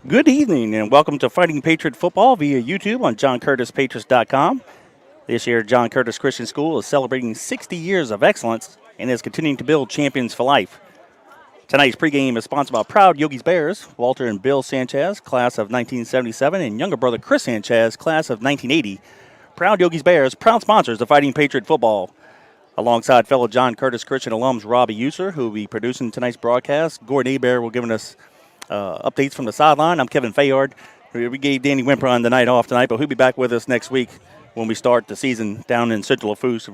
Good evening and welcome to Fighting Patriot Football via YouTube on JohnCurtisPatriots.com. This year, John Curtis Christian School is celebrating 60 years of excellence and is continuing to build champions for life. Tonight's pregame is sponsored by proud Yogi's Bears, Walter and Bill Sanchez, class of 1977, and younger brother Chris Sanchez, class of 1980. Proud Yogi's Bears, proud sponsors of Fighting Patriot Football. Alongside fellow John Curtis Christian alums Robbie User, who will be producing tonight's broadcast. Gordon Abear will give us updates from the sideline. I'm Kevin Fayard. We gave Danny Wimpron the night off tonight, but he'll be back with us next week when we start the season down in Central Lafourche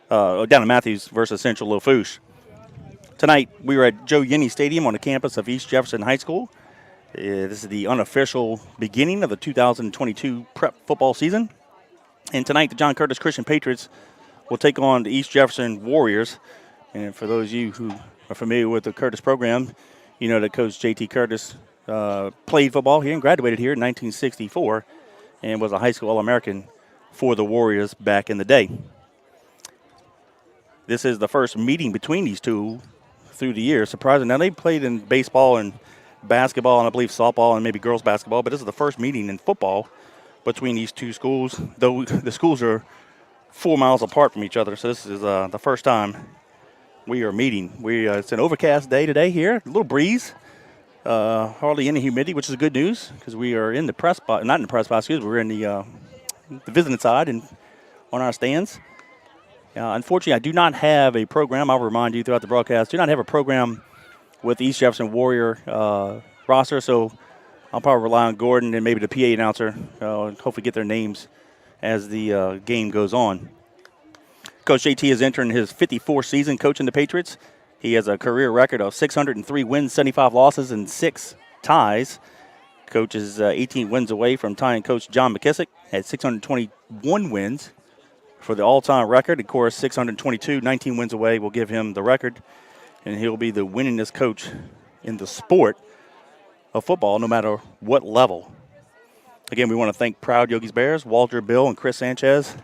down in Matthews versus Central Lafourche. Tonight, we were at Joe Yenny Stadium on the campus of East Jefferson High School. This is the unofficial beginning of the 2022 prep football season. And tonight, the John Curtis Christian Patriots will take on the East Jefferson Warriors. And for those of you who are familiar with the Curtis program, you know that Coach J.T. Curtis played football here and graduated here in 1964 and was a high school All-American for the Warriors back in the day. This is the first meeting between these two through the years. Surprising. Now, they played in baseball and basketball and I believe softball and maybe girls basketball, but this is the first meeting in football between these two schools, though the schools are 4 miles apart from each other. So this is the first time we are meeting. It's an overcast day today here, a little breeze, hardly any humidity, which is good news because we are in the press box, not in the press box, we're in the visiting side and on our stands. Unfortunately, I do not have a program. I'll remind you throughout the broadcast, do not have a program with the East Jefferson Warrior roster, so I'll probably rely on Gordon and maybe the PA announcer, hopefully get their names as the game goes on. Coach JT is entering his 54th season coaching the Patriots. He has a career record of 603 wins, 75 losses, and 6 ties. Coach is 18 wins away from tying Coach John McKissick at 621 wins for the all-time record. Of course, 622, 19 wins away will give him the record, and he'll be the winningest coach in the sport of football, no matter what level. Again, we want to thank proud Yogi's Bears, Walter, Bill, and Chris Sanchez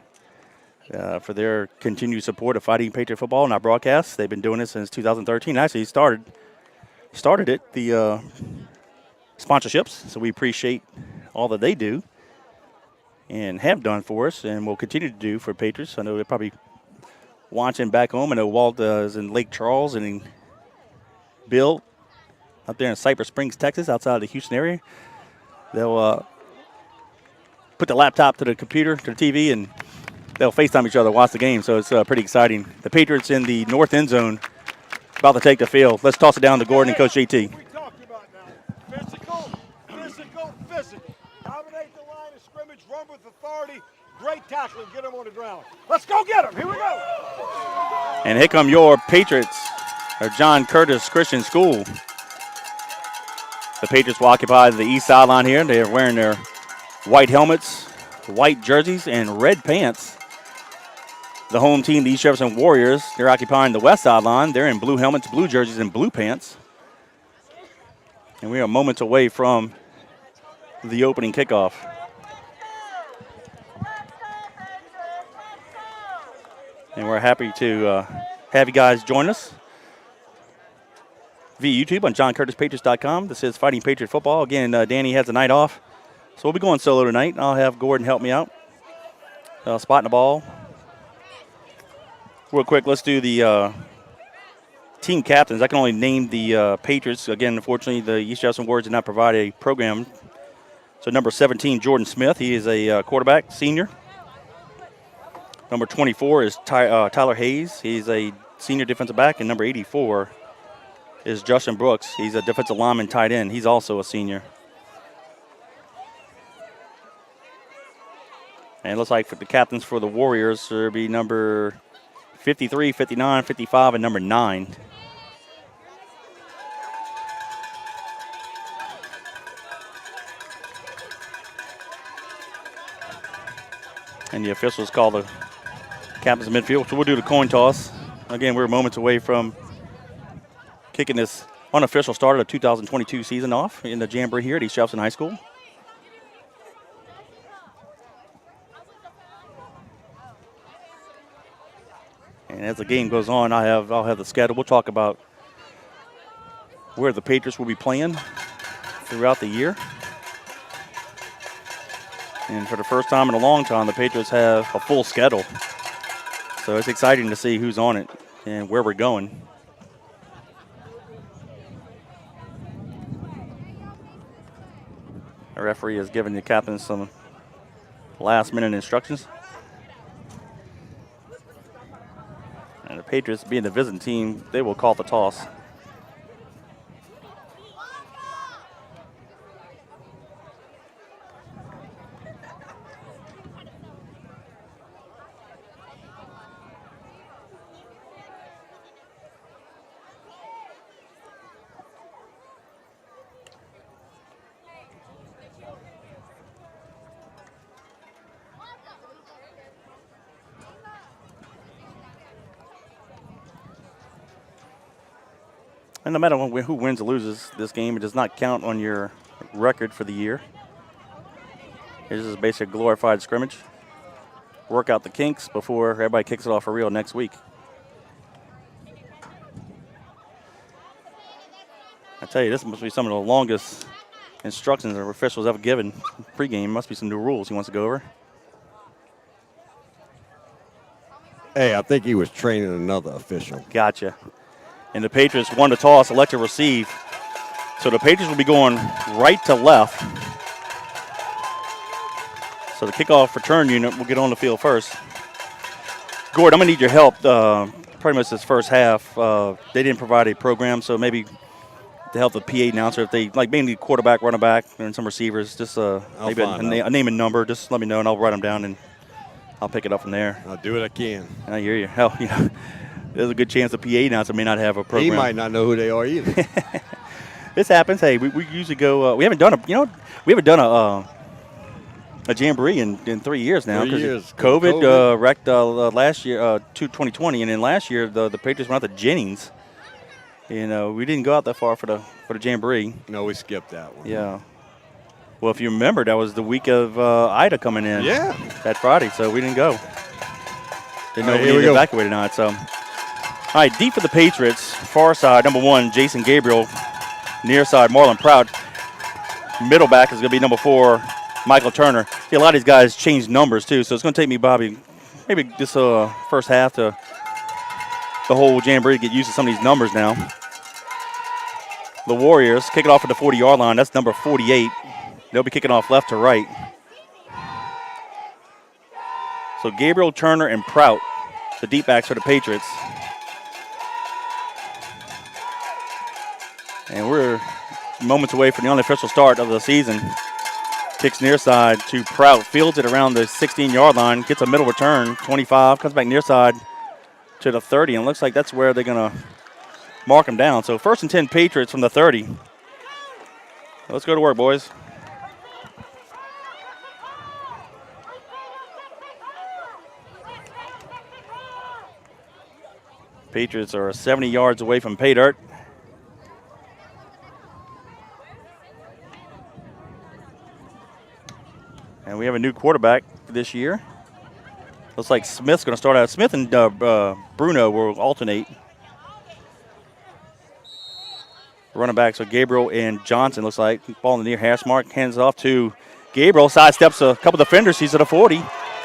for their continued support of Fighting Patriot Football and our broadcasts. They've been doing it since 2013. Actually, started it, the sponsorships, so we appreciate all that they do and have done for us and will continue to do for Patriots. I know they're probably watching back home. I know Walt is in Lake Charles and Bill up there in Cypress Springs, Texas, outside of the Houston area. They'll put the laptop to the computer, to the TV, and they'll FaceTime each other, watch the game, so it's pretty exciting. The Patriots in the north end zone, about to take the field. Let's toss it down to Gordon and Coach JT. We talked about now. Physical. Dominate the line of scrimmage, run with authority, great tackling, get them on the ground. Let's go get them. Here we go. And here come your Patriots, or John Curtis Christian School. The Patriots will occupy the east sideline here. They are wearing their white helmets, white jerseys, and red pants. The home team, the East Jefferson Warriors, they're occupying the west sideline. They're in blue helmets, blue jerseys, and blue pants. And we are moments away from the opening kickoff. And we're happy to have you guys join us via YouTube on JohnCurtisPatriots.com. This is Fighting Patriot Football. Again, Danny has the night off, so we'll be going solo tonight. I'll have Gordon help me out, spotting the ball. Real quick, let's do the team captains. I can only name the Patriots. Again, unfortunately, the East Jefferson Warriors did not provide a program. So number 17, Jordan Smith. He is a quarterback, senior. Number 24 is Tyler Hayes. He's a senior defensive back. And number 84 is Justin Brooks. He's a defensive lineman tight end. He's also a senior. And it looks like for the captains for the Warriors, there'll be number 53, 59, 55, and number 9. And the officials call the captains of midfield. So we'll do the coin toss. Again, we're moments away from kicking this unofficial start of the 2022 season off in the Jamboree here at East Jefferson High School. And as the game goes on, I'll have the schedule. We'll talk about where the Patriots will be playing throughout the year. And for the first time in a long time, the Patriots have a full schedule. So it's exciting to see who's on it and where we're going. The referee has given the captains some last-minute instructions. And the Patriots, being the visiting team, they will call the toss. And no matter who wins or loses this game, it does not count on your record for the year. This is basically a glorified scrimmage. Work out the kinks before everybody kicks it off for real next week. I tell you, this must be some of the longest instructions our officials ever given pregame. Must be some new rules he wants to go over. Hey, I think he was training another official. Gotcha. And the Patriots won the toss, elect to receive. So the Patriots will be going right to left. So the kickoff return unit will get on the field first. Gord, I'm going to need your help pretty much this first half. They didn't provide a program, so maybe to help the PA announcer, if they, like mainly quarterback, running back, and some receivers, just maybe a name and number, just let me know and I'll write them down and I'll pick it up from there. I'll do what I can. I hear you. Hell, you know. There's a good chance the PA announcer may not have a program. He might not know who they are either. This happens. Hey, we usually go. We haven't done a jamboree in 3 years now. 3 years. COVID wrecked last year, 2020, and then last year the Patriots went out to Jennings. And we didn't go out that far for the jamboree. No, we skipped that one. Yeah. Well, if you remember, that was the week of Ida coming in. Yeah. That Friday, so we didn't go. Didn't know All right, we here we needed go. evacuated or not. So. All right, deep for the Patriots, far side, number 1, Jason Gabriel. Near side, Marlon Prout. Middle back is going to be number 4, Michael Turner. See, a lot of these guys changed numbers, too, so it's going to take me, Bobby, maybe this first half to the whole jamboree to get used to some of these numbers now. The Warriors kick it off at the 40-yard line. That's number 48. They'll be kicking off left to right. So Gabriel, Turner, and Prout, the deep backs for the Patriots. And we're moments away from the unofficial start of the season. Kicks near side to Prout. Fields it around the 16-yard line. Gets a middle return, 25. Comes back near side to the 30. And looks like that's where they're going to mark him down. So 1st and 10 Patriots from the 30. Let's go to work, boys. Patriots are 70 yards away from pay dirt. And we have a new quarterback this year. Looks like Smith's going to start out. Smith and Bruno will alternate. Running backs so Gabriel and Johnson, looks like. Ball in the near hash mark. Hands off to Gabriel. Sidesteps a couple of defenders. He's at a 40.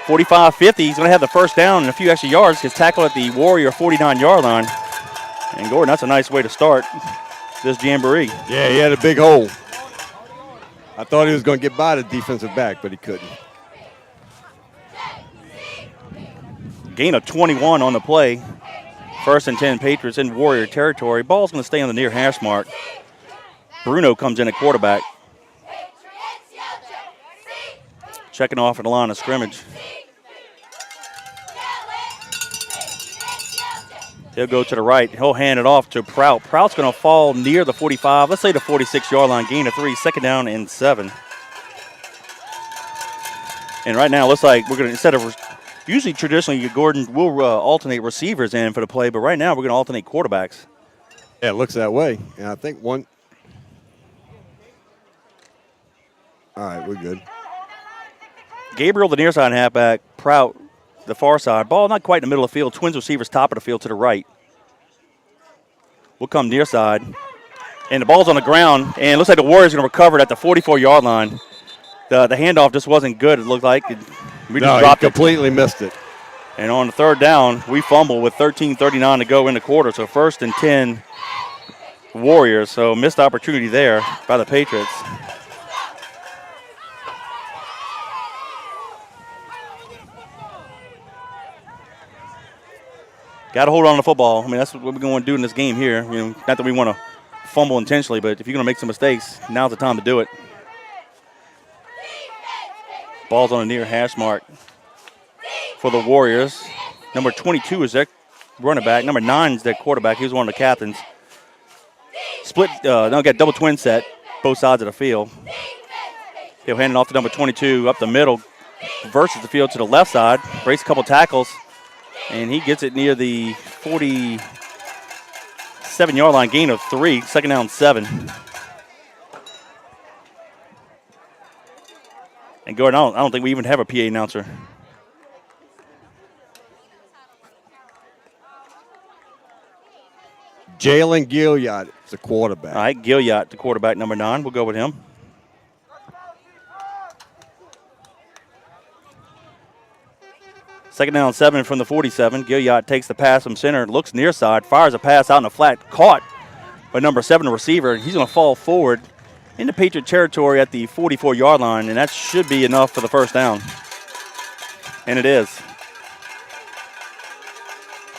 45, 50. He's going to have the first down and a few extra yards. Gets tackled at the Warrior 49-yard line. And Gordon, that's a nice way to start this jamboree. Yeah, he had a big hole. I thought he was going to get by the defensive back, but he couldn't. Gain of 21 on the play. 1st and 10 Patriots in Warrior territory. Ball's going to stay on the near hash mark. Bruno comes in at quarterback. Checking off at the line of scrimmage. He'll go to the right. He'll hand it off to Prout. Prout's going to fall near the 45. Let's say the 46-yard line. Gain of 3. 2nd down and 7. And right now, it looks like we're going to, instead of, usually traditionally, Gordon will alternate receivers in for the play, but right now we're going to alternate quarterbacks. Yeah, it looks that way. And I think one. All right, we're good. Gabriel, the near side halfback. Prout, the far side. Ball not quite in the middle of the field. Twins receivers top of the field to the right. We'll come near side. And the ball's on the ground, and it looks like the Warriors are going to recover it at the 44-yard line. The handoff just wasn't good, it looked like. We just dropped he completely missed it. And on the third down, we fumble with 13:39 to go in the quarter. So 1st and 10 Warriors. So missed opportunity there by the Patriots. Got to hold on to the football. I mean, that's what we're going to do in this game here. You know, not that we want to fumble intentionally, but if you're going to make some mistakes, now's the time to do it. Ball's on a near hash mark for the Warriors. Number 22 is their running back. Number 9 is their quarterback. He was one of the captains. Split, got double twin set, both sides of the field. He'll hand it off to number 22 up the middle, versus the field to the left side. Breaks a couple tackles, and he gets it near the 47-yard line, gain of 3, 2nd down 7. And Gordon, I don't think we even have a PA announcer. Jalen Gilliard is the quarterback. All right, Gilliard, the quarterback, number 9. We'll go with him. Second down 7 from the 47. Gilliard takes the pass from center, looks near side, fires a pass out in the flat, caught by number 7, the receiver. He's going to fall forward into Patriot territory at the 44-yard line, and that should be enough for the first down. And it is.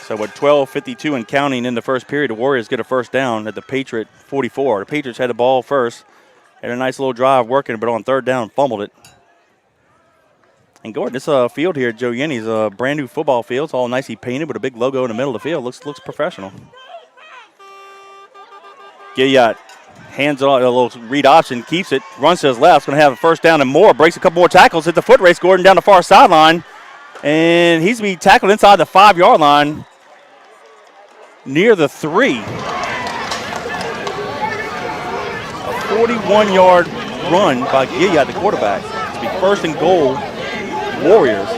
So with 12:52 and counting in the first period, the Warriors get a first down at the Patriot 44. The Patriots had the ball first, had a nice little drive working, but on third down, fumbled it. And Gordon, this field here at Joe Yenny's a brand new football field. It's all nicely painted with a big logo in the middle of the field. Looks professional. Gilliard hands on a little read option, keeps it, runs to his left. Going to have a first down and more. Breaks a couple more tackles, hit the foot race. Gordon down the far sideline, and he's going to be tackled inside the 5-yard line near the 3. A 41-yard run by Gilliard, the quarterback. It's be 1st and goal. Warriors.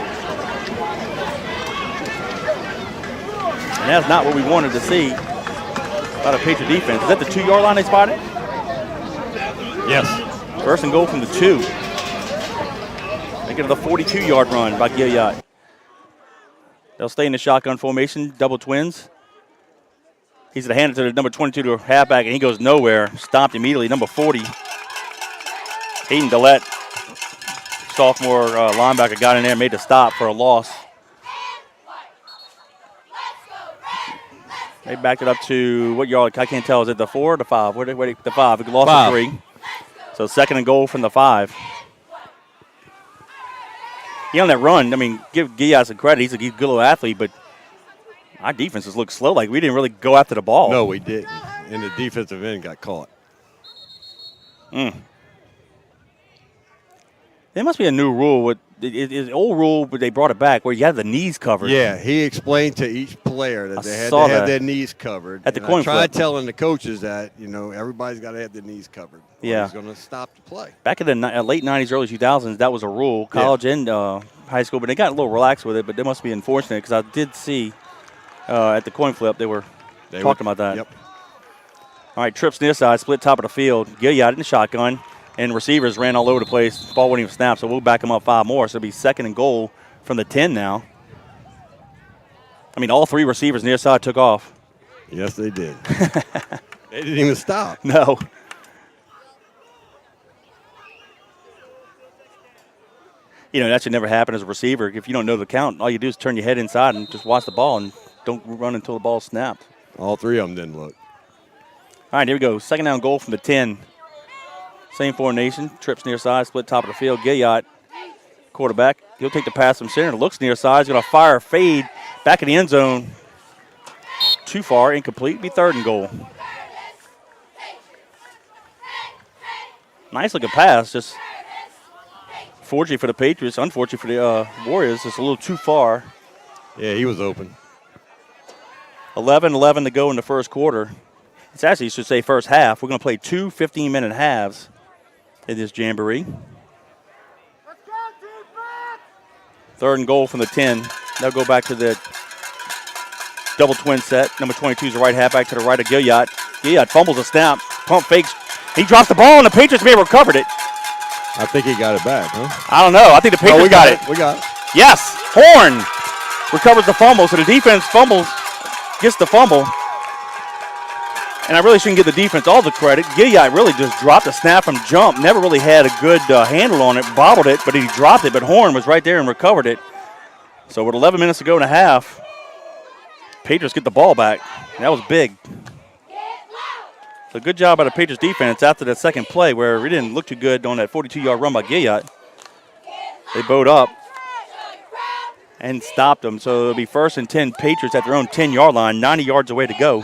And that's not what we wanted to see out of Patriot defense. Is that the 2-yard line they spotted? Yes. 1st and goal from the 2. Making it a 42-yard run by Gilliard. They'll stay in the shotgun formation, double twins. He's going to hand it to the number 22 to halfback, and he goes nowhere. Stopped immediately. Number 40, Hayden Dillette, sophomore linebacker, got in there and made the stop for a loss. They backed it up to what yard? I can't tell. Is it the 4 or the 5? Where the 5. He lost the 3. So 2nd and goal from the 5. He on that run, I mean, give Gilliard some credit. He's a good little athlete, but our defenses look slow. Like we didn't really go after the ball. No, we didn't. And the defensive end got caught. There must be a new rule. It's an old rule, but they brought it back where you have the knees covered. Yeah, he explained to each player that they had to have their knees covered. At the coin flip. I tried telling the coaches that, everybody's got to have their knees covered. Yeah. He's going to stop the play. Back in the late 90s, early 2000s, that was a rule, college and high school, but they got a little relaxed with it, but they must be unfortunate because I did see at the coin flip they were talking about that. Yep. All right, trips near side, split top of the field. Gilliard in the shotgun. And receivers ran all over the place. Ball wouldn't even snap, so we'll back them up 5 more. So it'll be 2nd and goal from the 10 now. I mean, all 3 receivers near side took off. Yes, they did. They didn't even stop. No. That should never happen as a receiver. If you don't know the count, all you do is turn your head inside and just watch the ball and don't run until the ball's snapped. All 3 of them didn't look. All right, here we go. 2nd down goal from the 10. Same formation, trips near side, split top of the field. Gilliard, quarterback, he'll take the pass from center. Looks near side, he's going to fire a fade back in the end zone. Too far, incomplete. Be 3rd and goal. Nice looking pass, just fortunate for the Patriots, unfortunate for the Warriors. Just a little too far. Yeah, he was open. 11-11 to go in the first quarter. It's actually, you should say, first half. We're going to play 2 15-minute halves in this jamboree. 3rd and goal from the 10. They'll go back to the double twin set. Number 22 is the right halfback to the right of Gilliard. Gilliard fumbles a snap, Pump fakes. He drops the ball, and the Patriots may have recovered it. I think he got it back, huh? I don't know. I think the Patriots we got it. We got it. Yes. Horn recovers the fumble, so the defense gets the fumble. And I really shouldn't give the defense all the credit. Gilliard really just dropped the snap from jump. Never really had a good handle on it. Bobbled it, but he dropped it. But Horn was right there and recovered it. So with 11 minutes to go and a half, Patriots get the ball back. And that was big. So good job by the Patriots defense after that second play where we didn't look too good on that 42-yard run by Gilliard. They bowed up and stopped them. So it'll be 1st and 10 Patriots at their own 10-yard line, 90 yards away to go.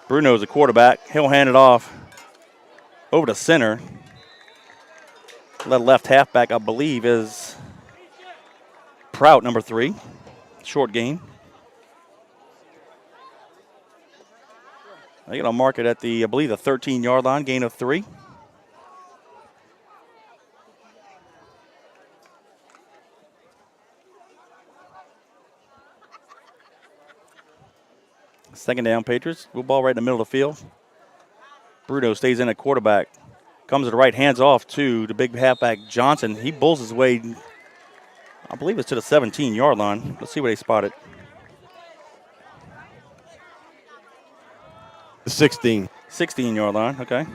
Bruno's the quarterback. He'll hand it off over to center. The left halfback, I believe, is Prout, number 3. Short gain. They're going to mark it at the, I believe, the 13-yard line, gain of 3. Second down, Patriots. Good ball right in the middle of the field. Bruno stays in at quarterback. Comes to the right, hands off to the big halfback Johnson. He bulls his way, I believe it's to the 17-yard line. Let's see where they spot it. The 16. 16-yard line, okay.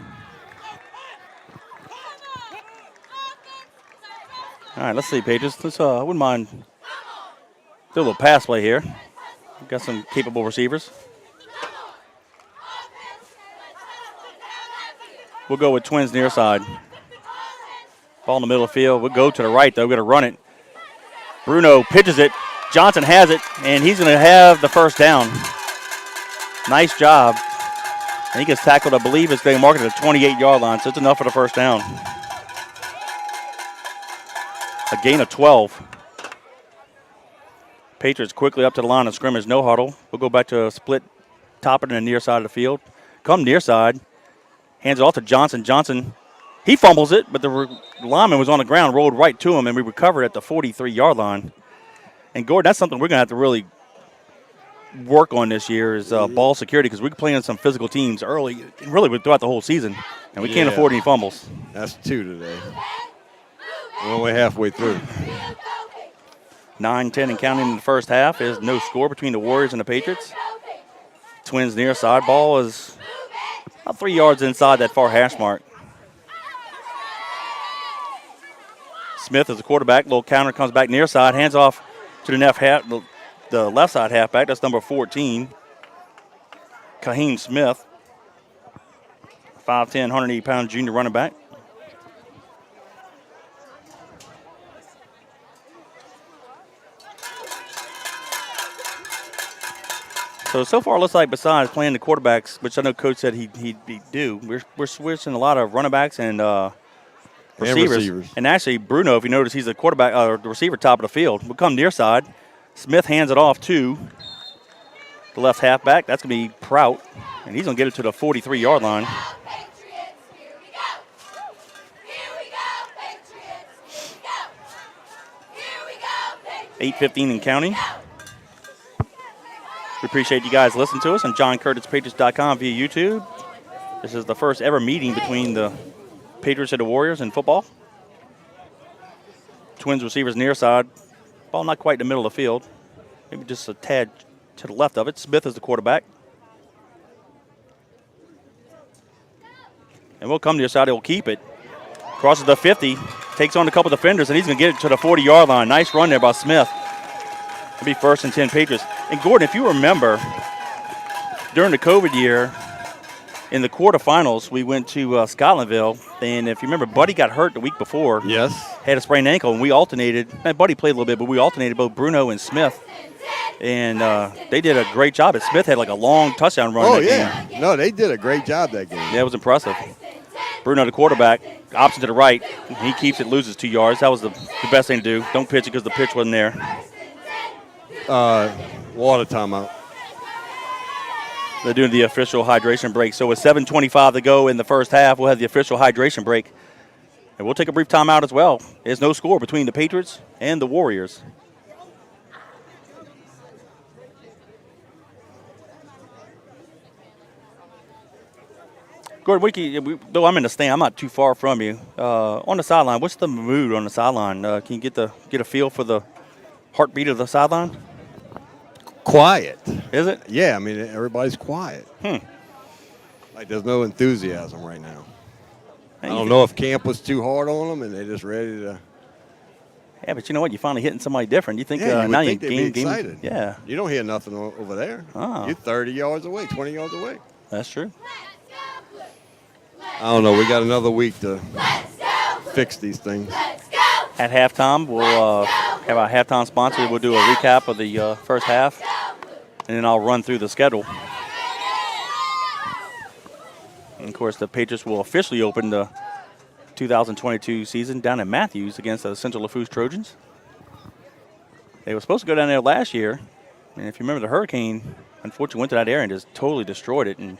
All right, let's see, Patriots. Let's, I wouldn't mind do a little pass play here. We've got some capable receivers. We'll go with Twins near side. Ball in the middle of the field. We'll go to the right, though. We're going to run it. Bruno pitches it. Johnson has it, and he's going to have the first down. Nice job. And he gets tackled, I believe it's being marked at the 28-yard line, so it's enough for the first down. A gain of 12. Patriots quickly up to the line of scrimmage, no huddle. We'll go back to a split, top it in the near side of the field. Come near side. Hands it off to Johnson. Johnson, he fumbles it, but the lineman was on the ground, rolled right to him, and we recovered at the 43-yard line. And, Gordon, that's something we're going to have to really work on this year is ball security because we're playing some physical teams early and really throughout the whole season, and we can't afford any fumbles. That's 2 today. We're only halfway through. 9-10 and counting in the first half is no score between the Warriors and the Patriots. Twins near side. Ball is about 3 yards inside that far hash mark. Smith is the quarterback. Little counter comes back near side. Hands off to the left side halfback. That's number 14, Kaheem Smith. 5'10", 180-pound junior running back. So far, it looks like besides playing the quarterbacks, which I know Coach said he'd do, we're switching a lot of running backs and receivers. And actually, Bruno, if you notice, he's the quarterback, the receiver top of the field. We'll come near side. Smith hands it off to the left halfback. That's going to be Prout, and he's going to get it to the 43-yard line. 8:15 and counting. We appreciate you guys listening to us on JohnCurtisPatriots.com via YouTube. This is the first ever meeting between the Patriots and the Warriors in football. Twins receivers near side. Ball not quite in the middle of the field. Maybe just a tad to the left of it. Smith is the quarterback. And we'll come to your side. He'll keep it. Crosses the 50. Takes on a couple of defenders, and he's going to get it to the 40-yard line. Nice run there by Smith. It'll be 1st and 10 Patriots. And, Gordon, if you remember, during the COVID year, in the quarterfinals, we went to Scotlandville. And if you remember, Buddy got hurt the week before. Yes. Had a sprained ankle, and we alternated. And Buddy played a little bit, but we alternated both Bruno and Smith. And they did a great job. And Smith had like a long touchdown run in that game. No, they did a great job that game. Yeah, it was impressive. Bruno, the quarterback, option to the right. He keeps it, loses 2 yards. That was the best thing to do. Don't pitch it because the pitch wasn't there. Water timeout. They're doing the official hydration break. So with 7:25 to go in the first half, we'll have the official hydration break. And we'll take a brief timeout as well. There's no score between the Patriots and the Warriors. Gordon, though I'm in the stand, I'm not too far from you. On the sideline, what's the mood on the sideline? Can you get a feel for the heartbeat of the sideline? Quiet. Is it? Yeah, I mean, everybody's quiet. Like there's no enthusiasm right now. I don't know if camp was too hard on them and they're just ready to. Yeah, but you know what? You're finally hitting somebody different. You think Yeah, you now would think they'd be excited. Yeah. You don't hear nothing over there. Oh. You're 30 yards away, 20 yards away. That's true. I don't know. We got another week to fix these things. At halftime, we'll have our halftime sponsor. We'll do a recap of the first half, and then I'll run through the schedule. And, of course, the Patriots will officially open the 2022 season down in Matthews against the Central Lafourche Trojans. They were supposed to go down there last year, and if you remember, the hurricane unfortunately went to that area and just totally destroyed it. And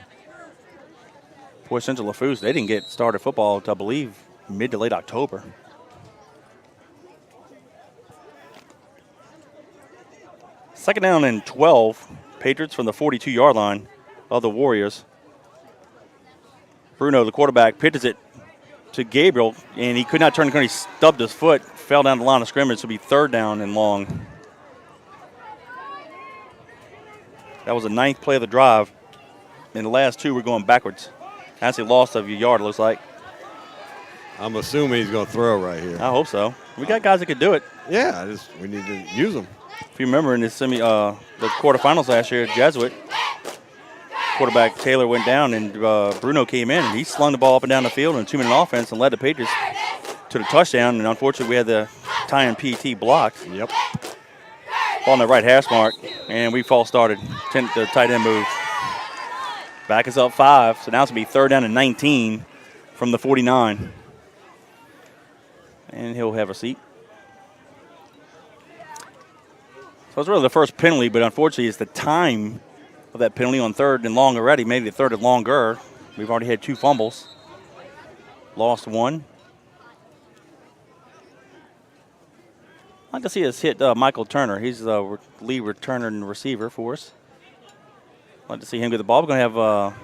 poor Central Lafourche, they didn't get started football until, I believe, mid to late October. Second down and 12. Patriots from the 42-yard line of the Warriors. Bruno, the quarterback, pitches it to Gabriel, and he could not turn the corner. He stubbed his foot, fell down the line of scrimmage. So it'll be third down and long. That was the 9th play of the drive. And the last two were going backwards. That's a loss of a yard, it looks like. I'm assuming he's going to throw right here. I hope so. We got guys that could do it. Yeah, we need to use them. If you remember in the quarterfinals last year at Jesuit, quarterback Taylor went down and Bruno came in and he slung the ball up and down the field in a 2-minute offense and led the Patriots to the touchdown. And unfortunately, we had the tie-in PET blocked. Yep. Ball on the right hash mark, and we false started. The tight end move. Back is up 5, so now it's going to be third down and 19 from the 49. And he'll have a seat. So it's really the first penalty, but unfortunately it's the time of that penalty on third and long already. Maybe the third and longer. We've already had 2 fumbles. Lost 1. I'd like to see us hit Michael Turner. He's the lead returner and receiver for us. I'd like to see him get the ball. We're going to have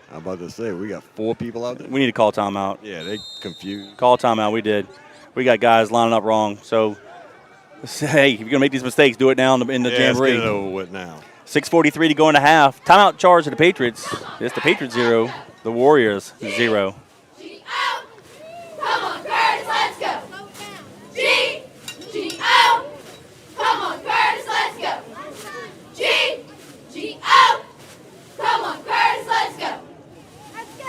I'm about to say, we got 4 people out there. we need to call timeout. Yeah, they confused. Call timeout. We did. We got guys lining up wrong. So, hey, if you're going to make these mistakes, do it now in the jamboree. Let's get it over with now. 6:43 to go in the half. Timeout charge of the Patriots. It's the Patriots 0, the Warriors 0. Come on, Curtis, let's go. G-O. Come on, Curtis, let's go. G-O. Come on, Curtis, let's go. Let's go.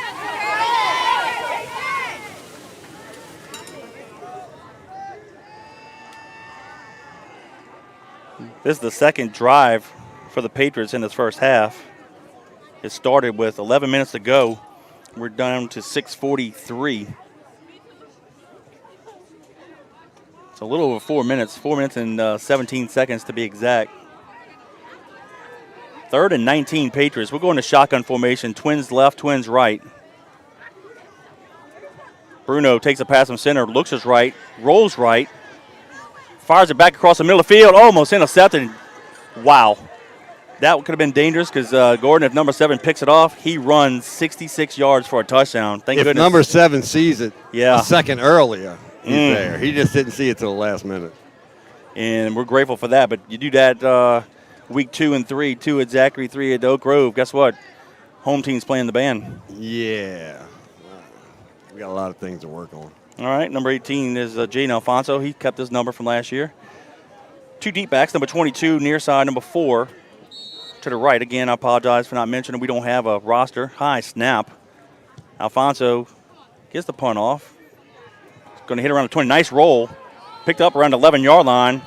This is the second drive for the Patriots in this first half. It started with 11 minutes to go. We're down to 6:43. It's a little over 4 minutes. 4 minutes and 17 seconds to be exact. Third and 19 Patriots. We're going to shotgun formation. Twins left, twins right. Bruno takes a pass from center, looks his right, rolls right, fires it back across the middle of the field, almost intercepted. Wow. That could have been dangerous because Gordon, if number 7 picks it off, he runs 66 yards for a touchdown. Thank goodness. If number 7 sees it a second earlier, he's there. He just didn't see it till the last minute. And we're grateful for that. But you do that week 2 and 3, 2 at Zachary, 3 at Oak Grove. Guess what? Home team's playing the band. Yeah. We got a lot of things to work on. All right, number 18 is Jaden Alfonso. He kept his number from last year. 2 deep backs, number 22 near side, number 4 to the right. Again, I apologize for not mentioning we don't have a roster. High snap. Alfonso gets the punt off. Going to hit around the 20. Nice roll. Picked up around the 11-yard line.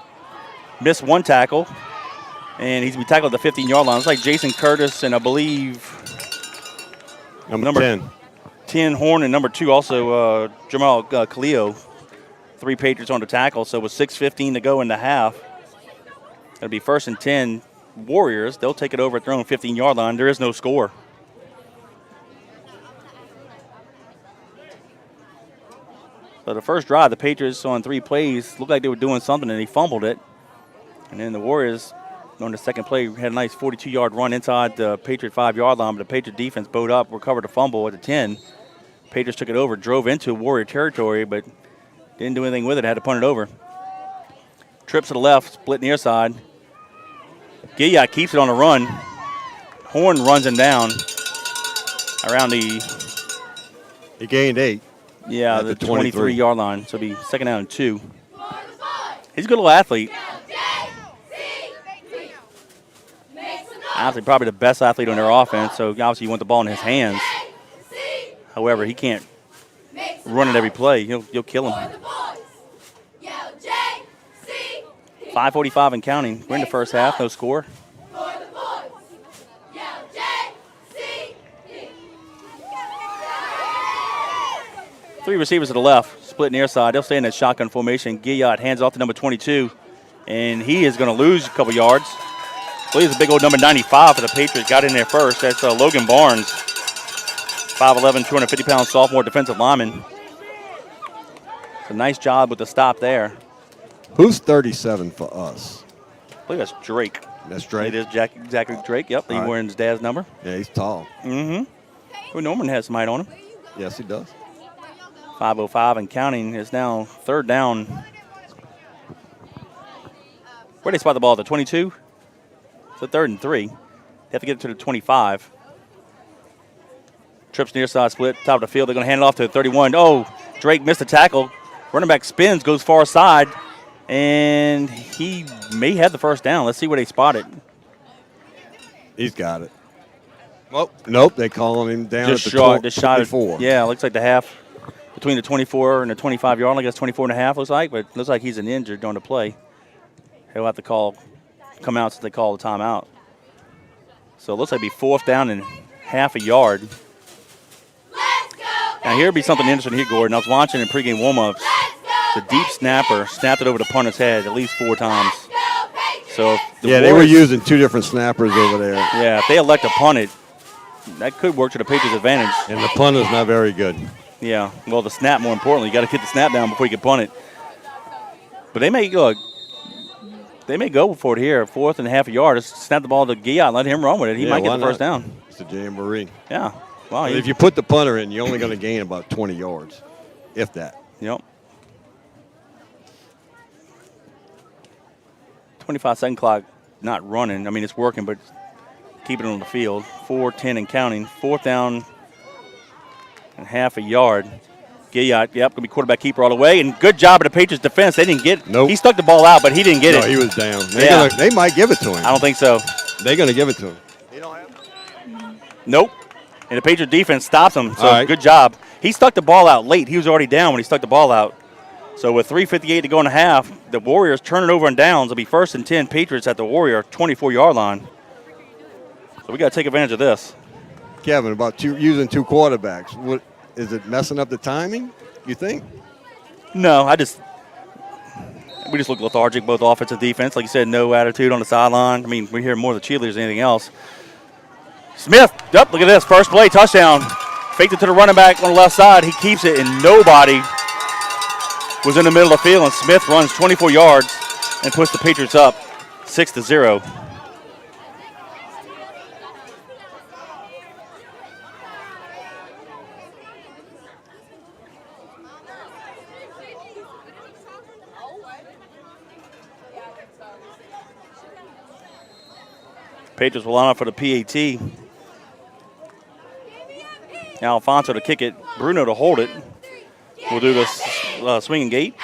Missed 1 tackle. And he's been tackled at the 15-yard line. It's like Jason Curtis and I believe Number 10. 10 Horn and number 2 also Jamal Khalil. 3 Patriots on the tackle. So with 6:15 to go in the half, it'll be 1st and 10 Warriors. They'll take it over at their own 15-yard line. There is no score. So the first drive, the Patriots on 3 plays looked like they were doing something and they fumbled it. And then the Warriors On the second play, had a nice 42-yard run inside the Patriot 5-yard line, but the Patriot defense bowed up, recovered a fumble at the 10. Patriots took it over, drove into Warrior territory, but didn't do anything with it, had to punt it over. Trips to the left, split near side. Gilliat keeps it on the run. Horn runs him down around the... He gained 8. Yeah, the 23-yard line, so it'll be second down and 2. He's a good little athlete. Honestly, probably the best athlete on their offense, so obviously you want the ball in his hands. However, he can't run it every play. You'll kill him. 5:45 and counting. We're in the first half, no score. Three receivers to the left, split near side. They'll stay in that shotgun formation. Gilliat hands off to number 22, and he is going to lose a couple yards. I believe it's a big old number 95 for the Patriots. Got in there first. That's Logan Barnes, 5'11", 250-pound sophomore defensive lineman. It's a nice job with the stop there. Who's 37 for us? I believe that's Drake. That's Drake? It is exactly Drake. Yep, he's wearing his dad's number. Yeah, he's tall. Mm-hmm. Well, Norman has some height on him. Yes, he does. 5:05 and counting is now third down. Where do they spot the ball? The 22? It's a 3rd and 3. They have to get it to the 25. Trips near side split, top of the field. They're going to hand it off to the 31. Oh, Drake missed the tackle. Running back spins, goes far side, and he may have the first down. Let's see where they spot it. He's got it. Well, nope, they calling him down Just at the shot, just 24. Yeah, looks like the half between the 24 and the 25-yard line. I guess 24 and a half looks like, but it looks like he's an injured during the play. He'll have to come out since they call the timeout. So it looks like it'll be 4th down and half a yard. Now here'll be something interesting here, Gordon. I was watching in pregame warm-ups. The deep snapper snapped it over the punter's head at least 4 times. So they were using 2 different snappers over there. Yeah, if they elect to punt it, that could work to the Patriots' advantage. And the punter's not very good. Yeah, well, the snap, more importantly. You got to get the snap down before you can punt it. But they may go for it here, 4th and half a yard. Just snap the ball to Gilliat and let him run with it. He might get the first down. It's a jamboree. Yeah. Wow. If you put the punter in, you're only going to gain about 20 yards, if that. Yep. 25-second clock not running. I mean, it's working, but keep it on the field. 4:10 and counting. 4th down and half a yard. Gilliat, going to be quarterback keeper all the way. And good job of the Patriots defense. They didn't get it. Nope. He stuck the ball out, but he didn't get it. No, he was down. They might give it to him. I don't think so. They're going to give it to him. Nope. And the Patriots defense stops him. So good job. He stuck the ball out late. He was already down when he stuck the ball out. So with 3:58 to go in the half, the Warriors turn it over on downs. It'll be 1st and 10 Patriots at the Warrior 24-yard line. So we got to take advantage of this. Kevin, about using 2 quarterbacks. What is it messing up the timing, you think? No, we just look lethargic, both offense and defense. Like you said, no attitude on the sideline. I mean, we hear more of the cheerleaders than anything else. Smith, look at this. First play, touchdown. Faked it to the running back on the left side. He keeps it, and nobody was in the middle of the field. And Smith runs 24 yards and puts the Patriots up 6-0. Patriots will line up for the PAT. Now Alfonso to kick it. Bruno to hold it. We'll do the swinging gate.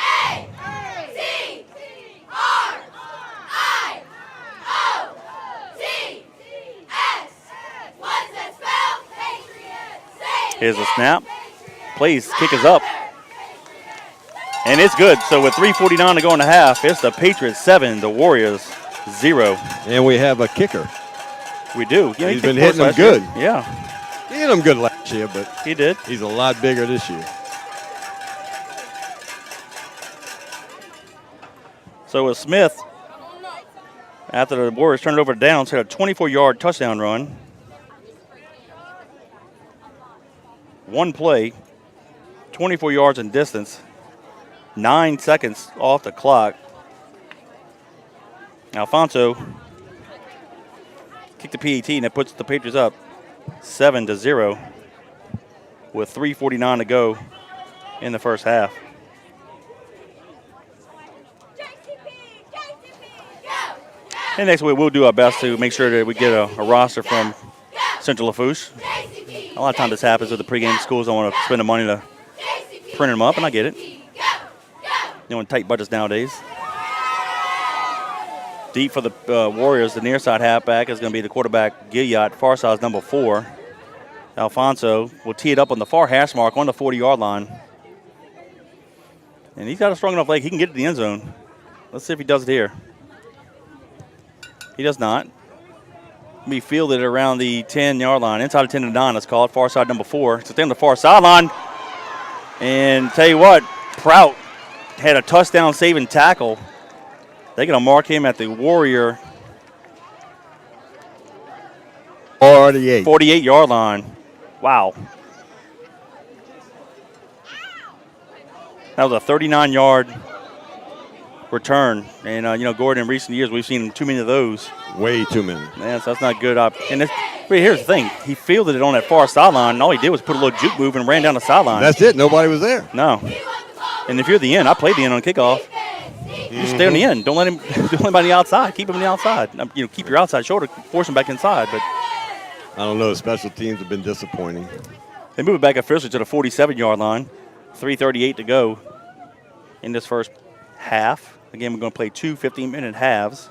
Here's a snap. Plays, kick is up. And it's good. So with 3:49 to go in the half, it's the Patriots 7, the Warriors 0. And we have a kicker. We do. Yeah, he's been hitting them good. Yeah. He hit them good last year, but he did. He's a lot bigger this year. So with Smith, after the Warriors turned it over to downs, had a 24-yard touchdown run. One play, 24 yards in distance, 9 seconds off the clock. Alfonso kick the PAT, and it puts the Patriots up 7-0 with 3:49 to go in the first half. And next week, we'll do our best to make sure that we get a roster from Central Lafourche. A lot of times this happens with the pregame. Schools don't want to spend the money to print them up, and I get it. You know, in tight budgets nowadays. Deep for the Warriors, the near side halfback is going to be the quarterback, Gilliot. Far side is number 4. Alfonso will tee it up on the far hash mark on the 40-yard line. And he's got a strong enough leg. He can get to the end zone. Let's see if he does it here. He does not. Be fielded around the 10-yard line. Inside of 10 to 9, let's call it. Far side number 4. It's on the far sideline. And tell you what, Prout had a touchdown saving tackle. They're going to mark him at the Warrior 48-yard line. Wow. That was a 39-yard return. And, you know, Gordon, in recent years, we've seen too many of those. Way too many. Man, so that's not good. And here's the thing. He fielded it on that far sideline, and all he did was put a little juke move and ran down the sideline. That's it. Nobody was there. No. And if you're the end, I played the end on kickoff. You stay on the end. Don't let anybody on the outside. Keep him on the outside. You know, keep your outside shoulder. Force him back inside. But I don't know. Special teams have been disappointing. They move it back officially to the 47-yard line. 3:38 to go in this first half. Again, we're going to play 2 15-minute halves.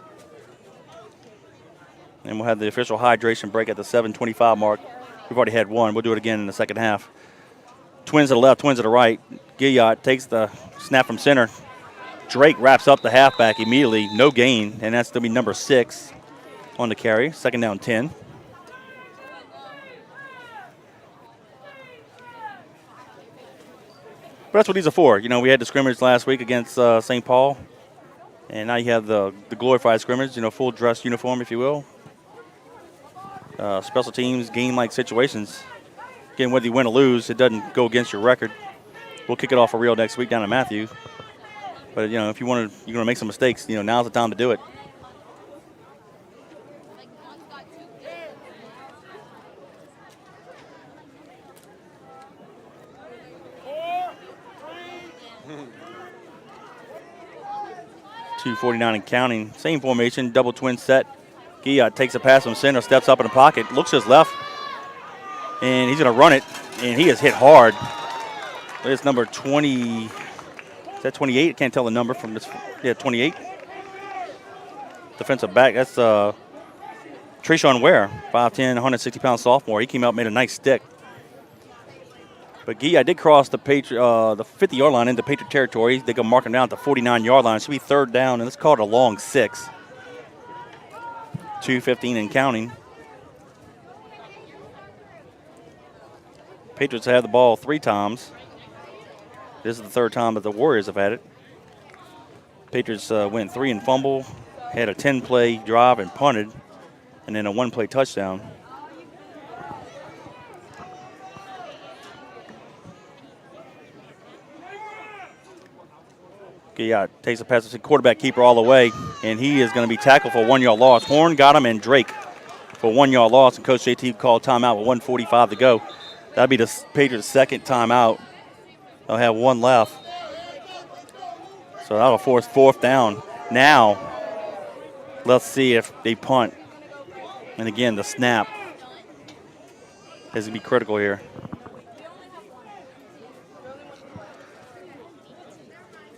And we'll have the official hydration break at the 7:25 mark. We've already had one. We'll do it again in the second half. Twins to the left, twins to the right. Gilliot takes the snap from center. Drake wraps up the halfback immediately. No gain, and that's going to be number 6 on the carry. Second down 10. But that's what these are for. You know, we had the scrimmage last week against St. Paul. And now you have the glorified scrimmage, you know, full dress uniform, if you will. Special teams, game-like situations. Again, whether you win or lose, it doesn't go against your record. We'll kick it off for real next week down in Matthew. But, you know, if you're going to make some mistakes, you know, now's the time to do it. .249 and counting. Same formation, double twin set. Gilliot takes a pass from center, steps up in the pocket, looks to his left, and he's going to run it, and he is hit hard. It's number 20. Is that 28? I can't tell the number from this. Yeah, 28. Defensive back. That's Trayshawn Ware, 5'10", 160-pound sophomore. He came out and made a nice stick. But Gilliot did cross the 50-yard line into Patriot territory. They go mark him down at the 49-yard line. It should be third down, and let's call it a long 6. 2:15 and counting. Patriots have the ball 3 times. This is the third time that the Warriors have had it. Patriots went 3 and fumble, had a 10-play drive and punted, and then a 1-play touchdown. Gilliot takes a pass to the quarterback keeper all the way, and he is going to be tackled for a 1-yard loss. Horn got him, and Drake for a 1-yard loss, and Coach JT called timeout with 1:45 to go. That'd be the Patriots' second timeout. They'll have 1 left. So that'll force 4th down. Now, let's see if they punt. And again, the snap is going to be critical here.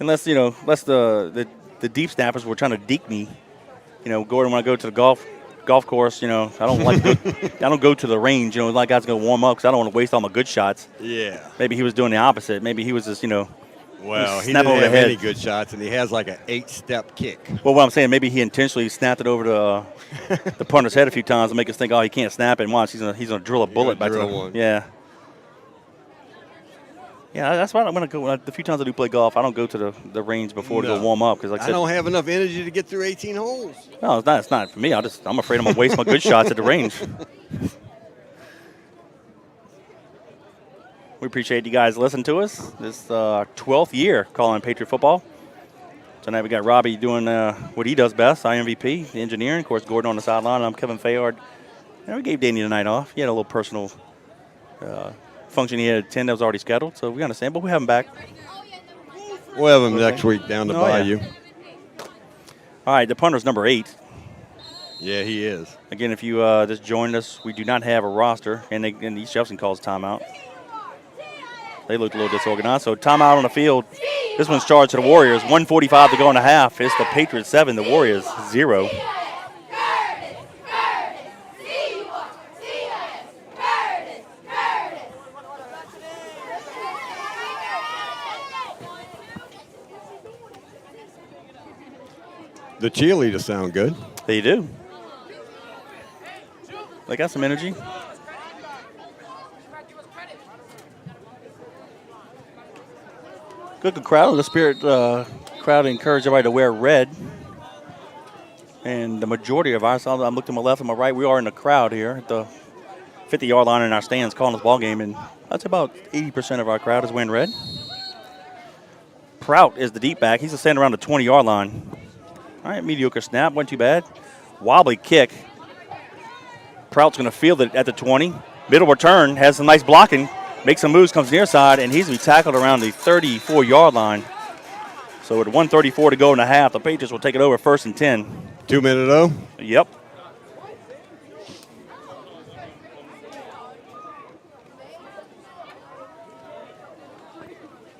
Unless, you know, the deep snappers were trying to deke me. You know, Gordon, when I go to the golf course, you know, I don't go to the range, you know, like guys going to warm up because I don't want to waste all my good shots. Yeah. Maybe he was doing the opposite. Maybe he was just, you know, well, he snap didn't over have the head. any good shots, and he has like an 8-step kick. Well, what I'm saying, maybe he intentionally snapped it over the punter's head a few times to make us think, oh, he can't snap it. And watch, he's gonna drill a bullet back to him. Yeah. Yeah, that's why I'm going to go. The few times I do play golf, I don't go to the range before to go warm up. Because like I don't have enough energy to get through 18 holes. No, it's not for me. I'm afraid I'm going to waste my good shots at the range. We appreciate you guys listening to us. This 12th year calling Patriot football. Tonight we got Robbie doing what he does best, IMVP, the engineering. Of course, Gordon on the sideline. I'm Kevin Fayard And we gave Danny the night off. He had a little personal function he had to attend that was already scheduled, so we understand. But we have him back. We'll have him next week down the Bayou. Yeah. All right, the punter's number 8. Yeah, he is. Again, if you just joined us, we do not have a roster, and East Jefferson calls timeout. They looked a little disorganized, so timeout on the field. This one's charged to the Warriors. 1:45 to go in the half. It's the Patriots 7, the Warriors 0. The cheerleaders sound good. They do. They got some energy. Good crowd. The Spirit crowd encouraged everybody to wear red. And the majority of us, I'm looking to my left and my right, we are in the crowd here at the 50-yard line in our stands calling this ball game. And that's about 80% of our crowd is wearing red. Prout is the deep back. He's standing around the 20-yard line. All right, mediocre snap. Wasn't too bad. Wobbly kick. Prout's going to field it at the 20. Middle return, has some nice blocking. Makes some moves, comes near side, and he's going to be tackled around the 34-yard line. So with 1:34 to go in the half, the Patriots will take it over 1st and 10. 2-minute O? Yep.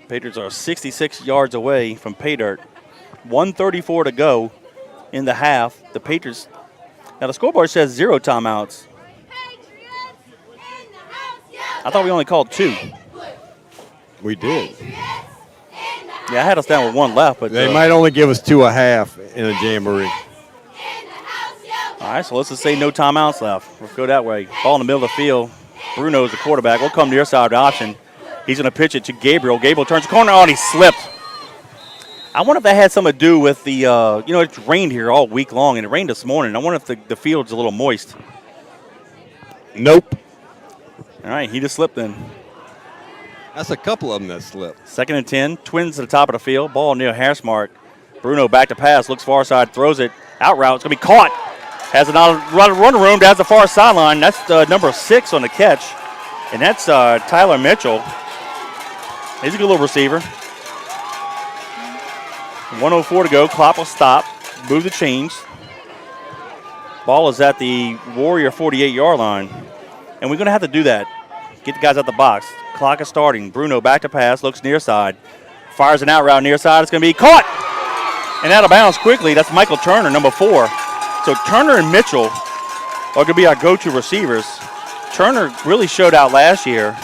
Patriots are 66 yards away from pay dirt. 1:34 to go in the half. The Patriots, now the scoreboard says 0 timeouts. I thought we only called 2. We did. Yeah, I had us down with 1 left, but They might only give us 2.5 in a jamboree. All right, so let's just say no timeouts left. Let's go that way. Ball in the middle of the field. Bruno's the quarterback. We'll come near side option. He's going to pitch it to Gabriel. Gabriel turns the corner. Oh, and he slipped. I wonder if that had something to do with the, it's rained here all week long, and it rained this morning. I wonder if the field's a little moist. Nope. All right, he just slipped then. That's a couple of them that slipped. 2nd and 10. Twins to the top of the field. Ball near hash mark. Bruno back to pass. Looks far side. Throws it. Out route. It's going to be caught. Has an run room down the far sideline. That's number 6 on the catch. And that's Tyler Mitchell. He's a good little receiver. 1:04 to go. Clock will stop. Move the change. Ball is at the Warrior 48-yard line. And we're going to have to do that. Get the guys out the box. Clock is starting. Bruno back to pass. Looks near side. Fires an out route near side. It's going to be caught. And out of bounds quickly. That's Michael Turner, number 4. So Turner and Mitchell are going to be our go-to receivers. Turner really showed out last year.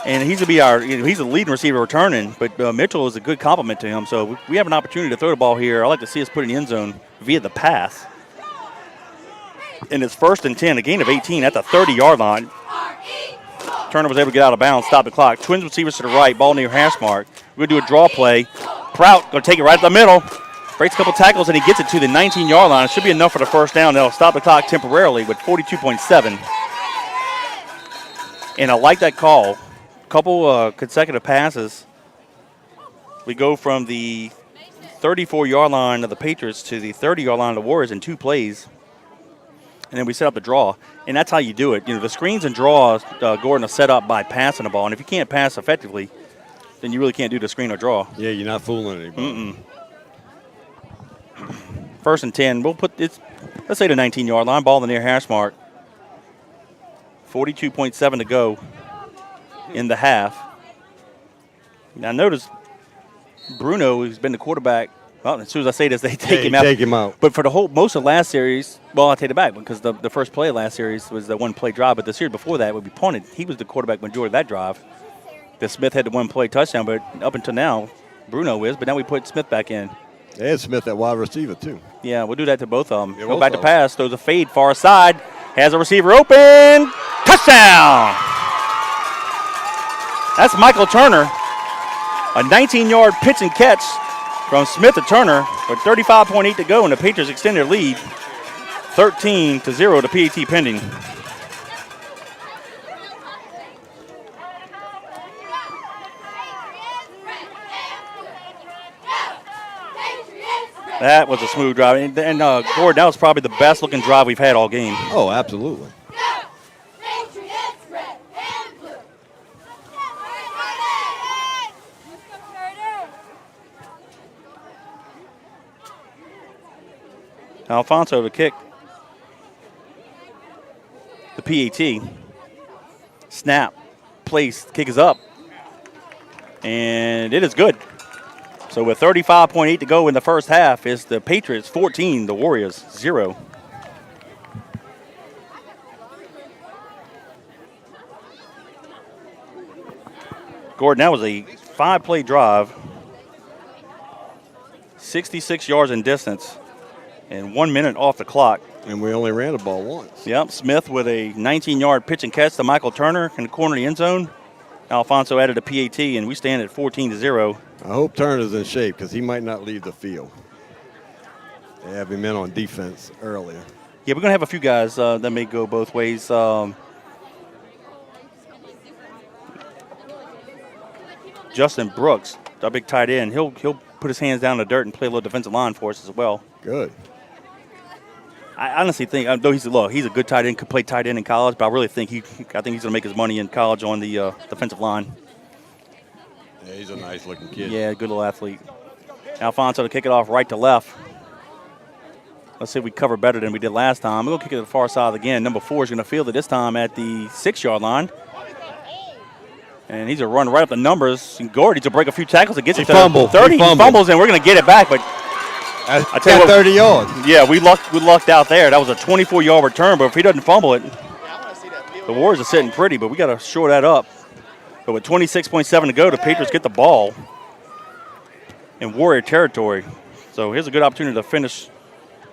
And he's going to be he's a leading receiver returning. But Mitchell is a good complement to him. So we have an opportunity to throw the ball here. I'd like to see us put it in the end zone via the pass. And it's 1st and 10, a gain of 18 at the 30-yard line. Turner was able to get out of bounds, stop the clock. Twins receivers to the right, ball near hash mark. We're going to do a draw play. Prout going to take it right up the middle. Breaks a couple tackles, and he gets it to the 19-yard line. It should be enough for the first down. They'll stop the clock temporarily with 42.7. And I like that call. Couple consecutive passes. We go from the 34-yard line of the Patriots to the 30-yard line of the Warriors in 2 plays. And then we set up the draw. And that's how you do it. The screens and draws, Gordon, are set up by passing the ball. And if you can't pass effectively, then you really can't do the screen or draw. Yeah, you're not fooling anybody. 1st and 10. We'll put it, let's say the 19-yard line, ball in the near hash mark. 42.7 to go in the half. Now notice Bruno, who's been the quarterback. Well, as soon as I say this, they take him out. Take him out. But for most of last series, well, I'll take it back because the first play of last series was the one-play drive. But the series before that would be punted. He was the quarterback majority of that drive. The Smith had the one-play touchdown, but up until now, Bruno is. But now we put Smith back in. They had Smith at wide receiver, too. Yeah, we'll do that to both of them. Yeah, Go back to pass. Throws a fade far side. Has a receiver open. Touchdown! That's Michael Turner. A 19-yard pitch and catch from Smith to Turner with 35.8 to go, and the Patriots extend their lead 13-0 to PAT pending. That was a smooth drive. And Gordon, that was probably the best looking drive we've had all game. Oh, absolutely. Patriots, red and blue. Alfonso to kick. The PAT. Snap. Place. Kick is up. And it is good. So with 35.8 to go in the first half, it's the Patriots 14, the Warriors 0. Gordon, that was a 5-play drive, 66 yards in distance, and 1 minute off the clock. And we only ran the ball once. Yep, Smith with a 19-yard pitch and catch to Michael Turner in the corner of the end zone. Alfonso added a PAT, and we stand at 14-0. I hope Turner's in shape because he might not leave the field. They have him in on defense earlier. Yeah, we're going to have a few guys that may go both ways. Justin Brooks, our big tight end, he'll put his hands down in the dirt and play a little defensive line for us as well. Good. I honestly think, though he's a good tight end, could play tight end in college, but I really think he's going to make his money in college on the defensive line. Yeah, he's a nice-looking kid. Yeah, good little athlete. Alfonso to kick it off right to left. Let's see if we cover better than we did last time. We'll kick it to the far side again. Number 4 is going to field it this time at the 6-yard line. And he's a run right up the numbers. And Gordon needs to break a few tackles and gets it to 30. He fumbles, and we're going to get it back. But I tell you what, 30 yards. Yeah, we lucked out there. That was a 24-yard return, but if he doesn't fumble it, the Warriors are sitting pretty, but we got to shore that up. But with 26.7 to go, the Patriots get the ball in Warrior territory. So here's a good opportunity to finish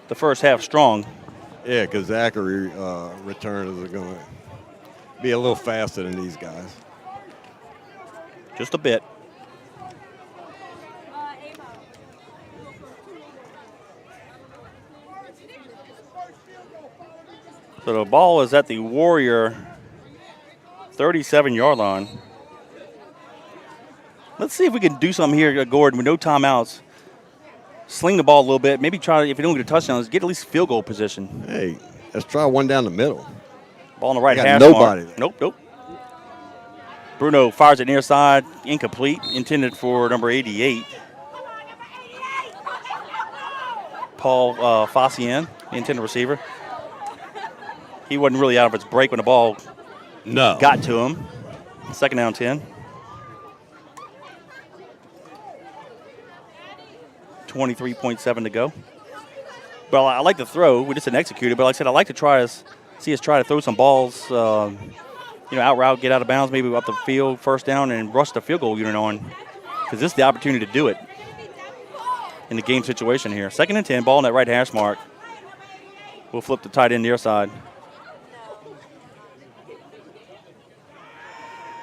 the first half strong. Yeah, because Zachary returns are going to be a little faster than these guys. Just a bit. So the ball is at the Warrior 37-yard line. Let's see if we can do something here, Gordon, with no timeouts. Sling the ball a little bit. Maybe try, if you don't get a touchdown, get at least field goal position. Hey, let's try one down the middle. Ball on the right hash nobody mark. Nope. Bruno fires it near side. Incomplete. Intended for number 88. Paul Facian, the intended receiver. He wasn't really out of his break when the ball got to him. 2nd down 10. 23.7 to go. Well, I like the throw. We just didn't execute it. But like I said, I like to see us try to throw some balls, out route, get out of bounds, maybe up the field, first down, and rush the field goal unit on. Because this is the opportunity to do it in the game situation here. 2nd and 10, ball on that right hash mark. We'll flip the tight end near side.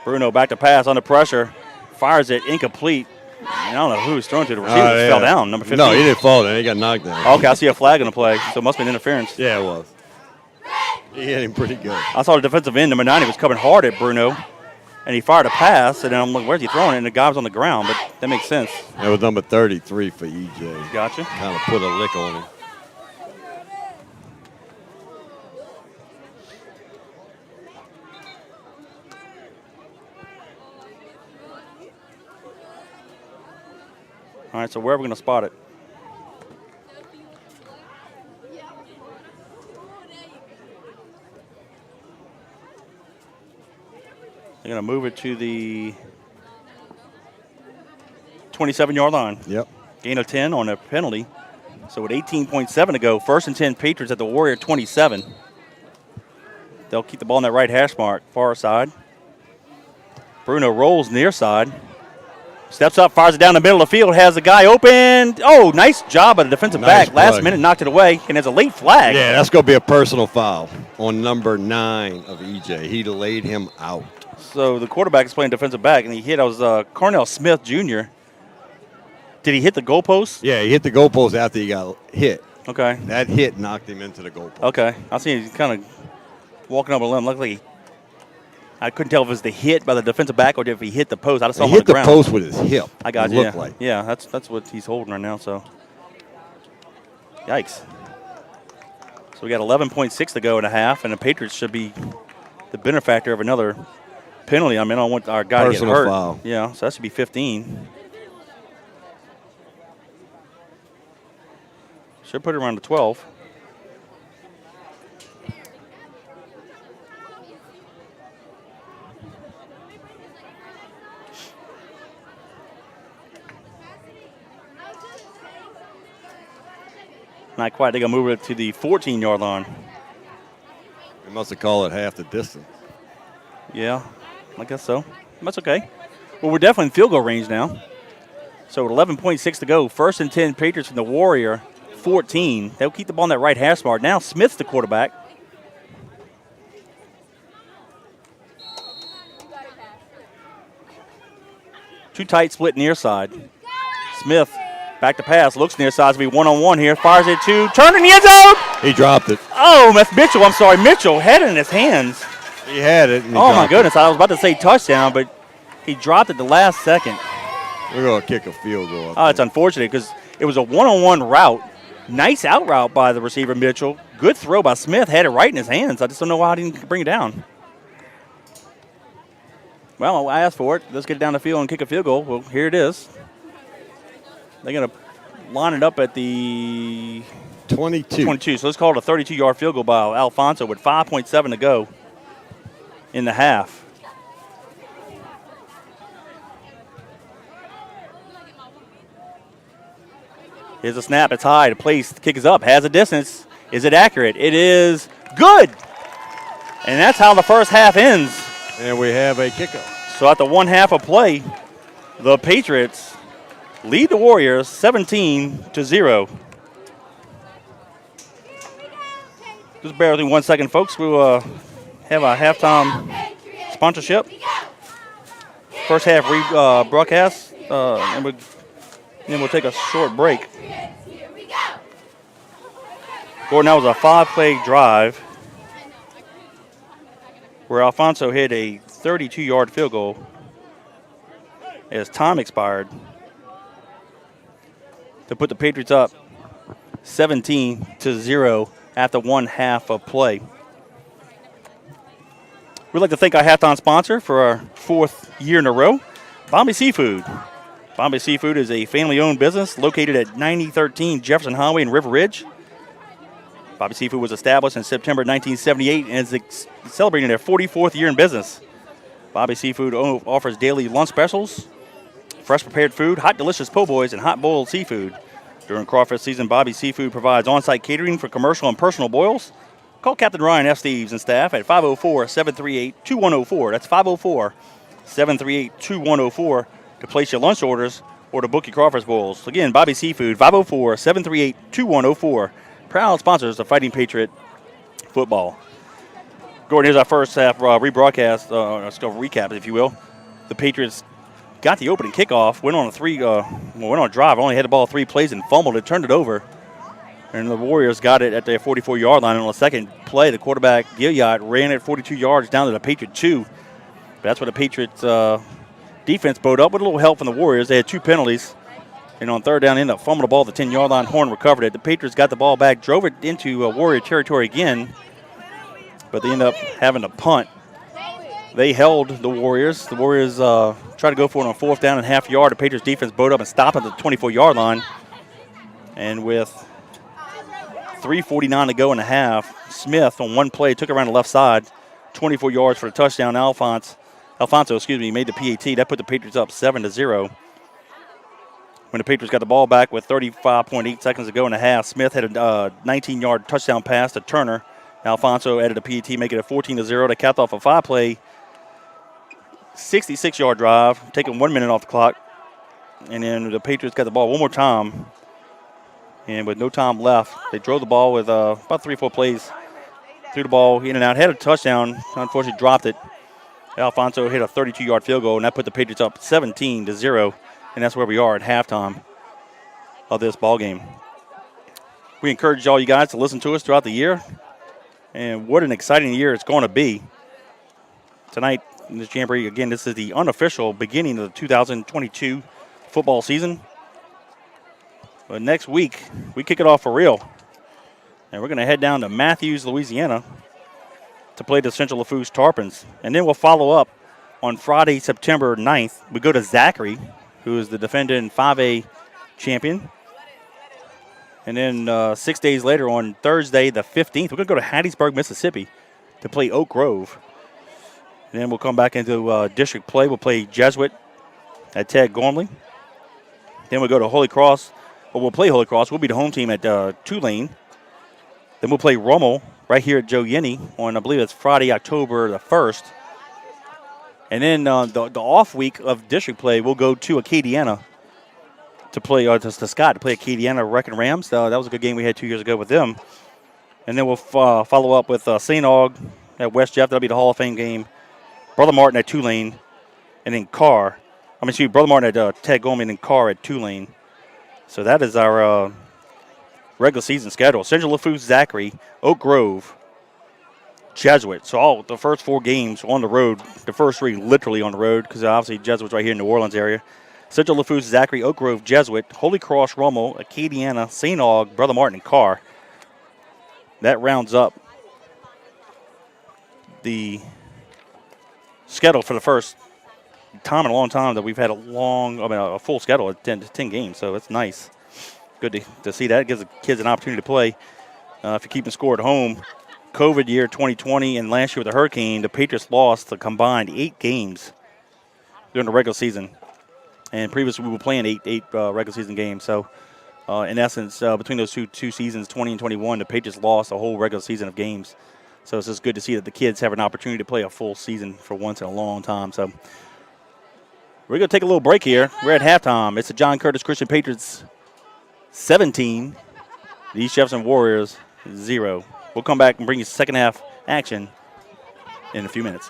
Bruno back to pass under pressure. Fires it incomplete. I don't know who was thrown to. The receiver just fell down, number 15. No, he didn't fall down. He got knocked down. Okay, I see a flag in the play, so it must have been interference. Yeah, it was. He hit him pretty good. I saw the defensive end, number 90, was coming hard at Bruno, and he fired a pass, and then I'm like, where's he throwing it? And the guy was on the ground, but that makes sense. That was number 33 for EJ. Gotcha. Kind of put a lick on him. All right, so where are we going to spot it? They're going to move it to the 27-yard line. Yep. Gain of 10 on a penalty. So with 18.7 to go, 1st and 10 Patriots at the Warrior 27. They'll keep the ball on that right hash mark, far side. Bruno rolls near side. Steps up, fires it down the middle of the field, has the guy open. Oh, nice job by the defensive back. Last minute, knocked it away, and there's a late flag. Yeah, that's going to be a personal foul on number 9 of EJ. He laid him out. So the quarterback is playing defensive back, and he hit. Was Cornell Smith Jr. Did he hit the goalpost? Yeah, he hit the goalpost after he got hit. Okay. That hit knocked him into the goalpost. Okay. I see he's kind of walking up a limb. Luckily, I couldn't tell if it was the hit by the defensive back or if he hit the post. I just saw him on the ground. He hit the post with his hip. I got you. you. Looked like. Yeah, that's what he's holding right now. So Yikes. So we got 11.6 to go in a half, and the Patriots should be the benefactor of another penalty. I mean, I don't want our guy to get Personal hurt. foul. Yeah, so that should be 15. Should put it around the 12. Not quite. They're going to move it to the 14-yard line. They must have called it half the distance. Yeah, I guess so. That's okay. Well, we're definitely in field goal range now. So with 11.6 to go, 1st and 10 Patriots from the Warrior 14. They'll keep the ball in that right hash mark. Now Smith's the quarterback. Too tight split near side. Smith back to pass. Looks near side to be one-on-one here. Fires it to turn in the end zone. He dropped it. Oh, that's Mitchell. I'm sorry. Mitchell had it in his hands. He had it. And he Oh, my dropped goodness. I was about to say touchdown, but he dropped it the last second. it. We're going to kick a field goal. Oh, it's unfortunate because it was a one-on-one route. Nice out route by the receiver, Mitchell. Good throw by Smith. Had it right in his hands. I just don't know why he didn't bring it down. Well, I asked for it. Let's get it down the field and kick a field goal. Well, here it is. They're going to line it up at the 22. 22. So let's call it a 32-yard field goal by Alfonso with 5.7 to go in the half. Here's a snap. It's high. The place. The kick is up. Has a distance. Is it accurate? It is good. And that's how the first half ends. And we have a kickoff. So at the one half of play, the Patriots lead the Warriors 17-0. Just bear with me 1 second, folks. We'll have our halftime sponsorship. First half broadcast, and then we'll take a short break. Gordon, that was a 5-play drive where Alfonso hit a 32-yard field goal as time expired to put the Patriots up 17-0 after one half of play. We'd like to thank our halftime sponsor for our 4th year in a row, Bombay Seafood. Bombay Seafood is a family-owned business located at 9013 Jefferson Highway in River Ridge. Bombay Seafood was established in September 1978 and is celebrating their 44th year in business. Bombay Seafood offers daily lunch specials, fresh prepared food, hot delicious po' boys, and hot boiled seafood. During crawfish season, Bombay Seafood provides on-site catering for commercial and personal boils. Call Captain Ryan F. Steves and staff at 504-738-2104. That's 504-738-2104 to place your lunch orders or to book your crawfish boils. Again, Bombay Seafood, 504-738-2104. Proud sponsors of Fighting Patriot football. Gordon, here's our first half rebroadcast, let's go recap, if you will. The Patriots got the opening kickoff, went on a drive, only had the ball 3 plays and fumbled it, turned it over. And the Warriors got it at their 44-yard line. On the second play, the quarterback, Gilliard, ran it 42 yards down to the Patriot 2. But that's where the Patriots defense bowed up with a little help from the Warriors. They had 2 penalties. And on third down, ended up fumbling the ball at the 10-yard line. Horn recovered it. The Patriots got the ball back, drove it into Warrior territory again, but they ended up having to punt. They held the Warriors. The Warriors tried to go for it on 4th down and half yard. The Patriots defense bowed up and stopped at the 24-yard line. And with 3:49 to go in the half, Smith on one play took it around the left side, 24 yards for the touchdown. Alfonso, made the PAT. That put the Patriots up 7-0. When the Patriots got the ball back with 35.8 seconds to go in the half, Smith had a 19-yard touchdown pass to Turner. Alfonso added a PAT, making it 14-0. They capped off a 5-play, 66-yard drive, taking 1 minute off the clock. And then the Patriots got the ball one more time. And with no time left, they drove the ball with about 3-4 plays. Threw the ball in and out, had a touchdown, unfortunately dropped it. Alfonso hit a 32-yard field goal, and that put the Patriots up 17-0. And that's where we are at halftime of this ball game. We encourage all you guys to listen to us throughout the year. And what an exciting year it's going to be. Tonight in this Jamboree, again, this is the unofficial beginning of the 2022 football season. But next week, we kick it off for real. And we're going to head down to Matthews, Louisiana to play the Central Lafourche Tarpons. And then we'll follow up on Friday, September 9th. We go to Zachary, who is the defending 5A champion. And then 6 days later, on Thursday, the 15th, we're going to go to Hattiesburg, Mississippi to play Oak Grove. And then we'll come back into district play. We'll play Jesuit at Ted Gormley. Then we'll go to Holy Cross. Well, we'll play Holy Cross. We'll be the home team at Tulane. Then we'll play Rummel right here at Joe Yenny on, I believe it's Friday, October the 1st. And then the off week of district play, we'll go to Acadiana to play, to Scott to play Acadiana Wrecking Rams. That was a good game we had 2 years ago with them. And then we'll follow up with St. Aug at West Jeff. That'll be the Hall of Fame game. Brother Martin at Tulane. And then Brother Martin at Ted Gorman and Carr at Tulane. So that is our regular season schedule. Central Lafourche, Zachary, Oak Grove, Jesuit. So all the first 4 games on the road, the first 3 literally on the road because obviously Jesuit's right here in the New Orleans area. Central Lafourche, Zachary, Oak Grove, Jesuit, Holy Cross, Rummel, Acadiana, St. Aug, Brother Martin, and Carr. That rounds up the schedule for the first time in a long time that we've had a full schedule of 10 games. So it's nice. Good to see that. It gives the kids an opportunity to play. If you're keeping score at home, COVID year 2020 and last year with the hurricane, the Patriots lost a combined 8 games during the regular season. And previously we were playing eight regular season games. So in essence, between those two seasons, 20 and 21, the Patriots lost a whole regular season of games. So it's just good to see that the kids have an opportunity to play a full season for once in a long time. So we're going to take a little break here. We're at halftime. It's the John Curtis Christian Patriots 17, the East Jefferson Warriors 0. We'll come back and bring you second half action in a few minutes.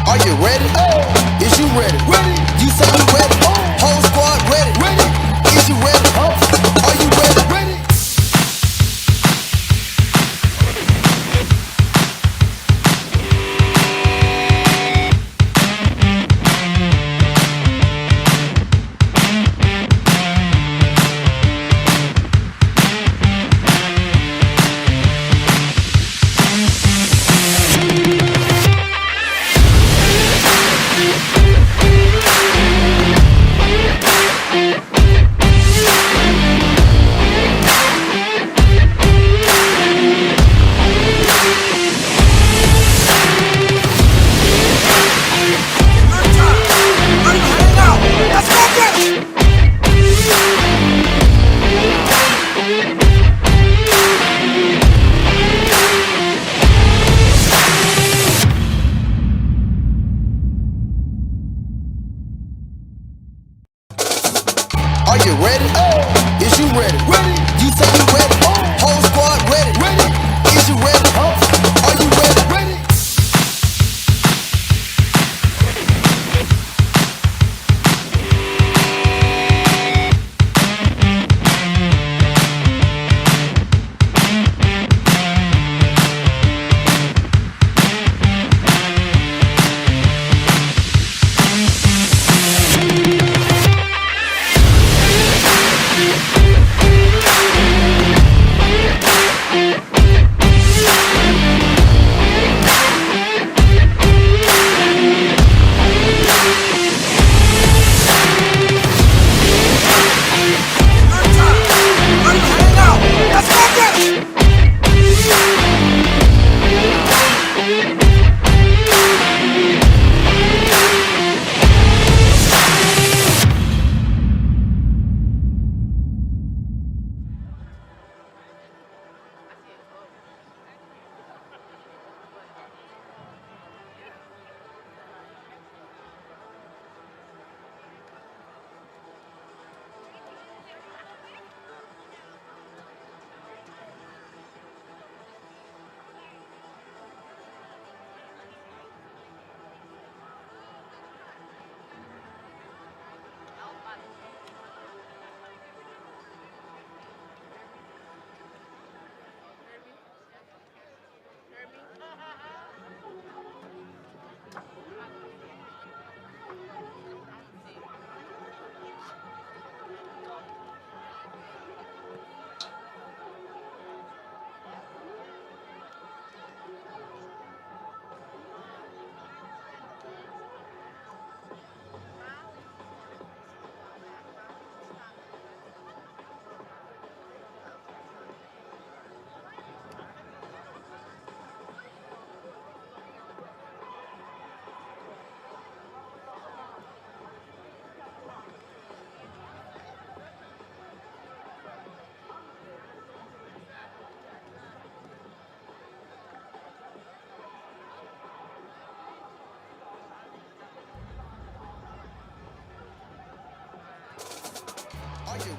Are you ready? Is you ready? You say you ready? Whole squad ready? Is you ready? Are you ready?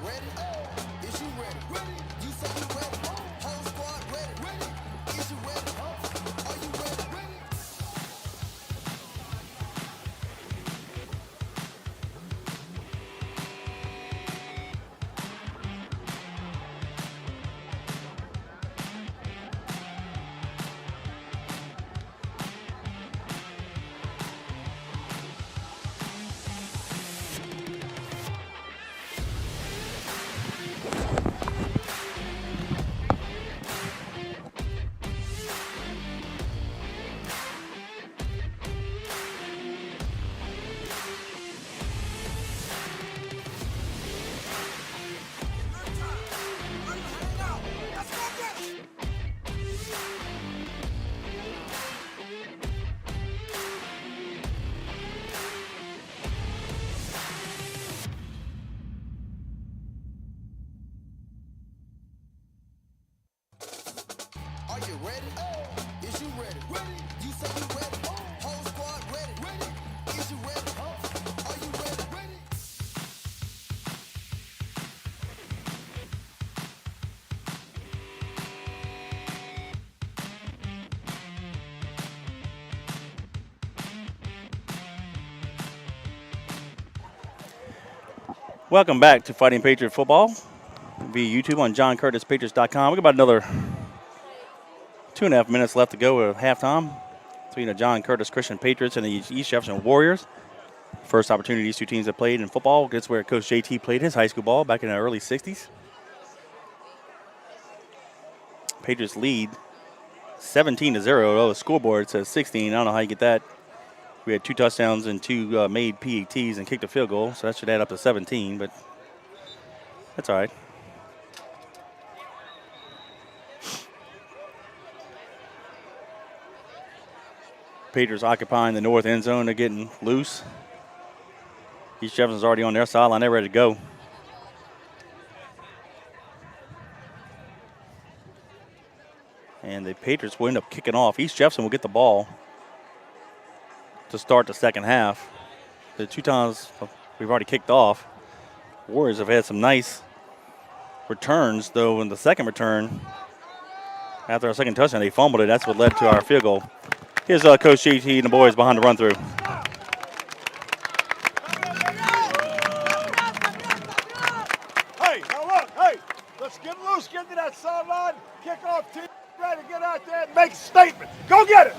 ready? Is you ready? You say you ready? Whole squad ready? Is you ready? Are you ready? Are you ready? Is you ready? You say you ready? Whole squad ready? Is you ready? Are you ready? Welcome back to Fighting Patriot Football via YouTube on JohnCurtisPatriots.com. We got about another 2.5 minutes left to go at halftime between the John Curtis Christian Patriots and the East Jefferson Warriors. First opportunity these two teams have played in football. That's where Coach JT played his high school ball back in the early 60s. Patriots lead 17-0. Oh, the scoreboard says 16. I don't know how you get that. We had 2 touchdowns and 2 made PATs and kicked a field goal, so that should add up to 17, but that's all right. Patriots occupying the north end zone. They're getting loose. East Jefferson's already on their sideline. They're ready to go. And the Patriots will end up kicking off. East Jefferson will get the ball to start the second half. The 2 times we've already kicked off. Warriors have had some nice returns, though in the second return, after our second touchdown, they fumbled it. That's what led to our field goal. Here's Coach JT and the boys behind the run-through. Hey, now look, hey, let's get loose, get to that sideline, kick off team, ready to get out there and make a statement. Go get it!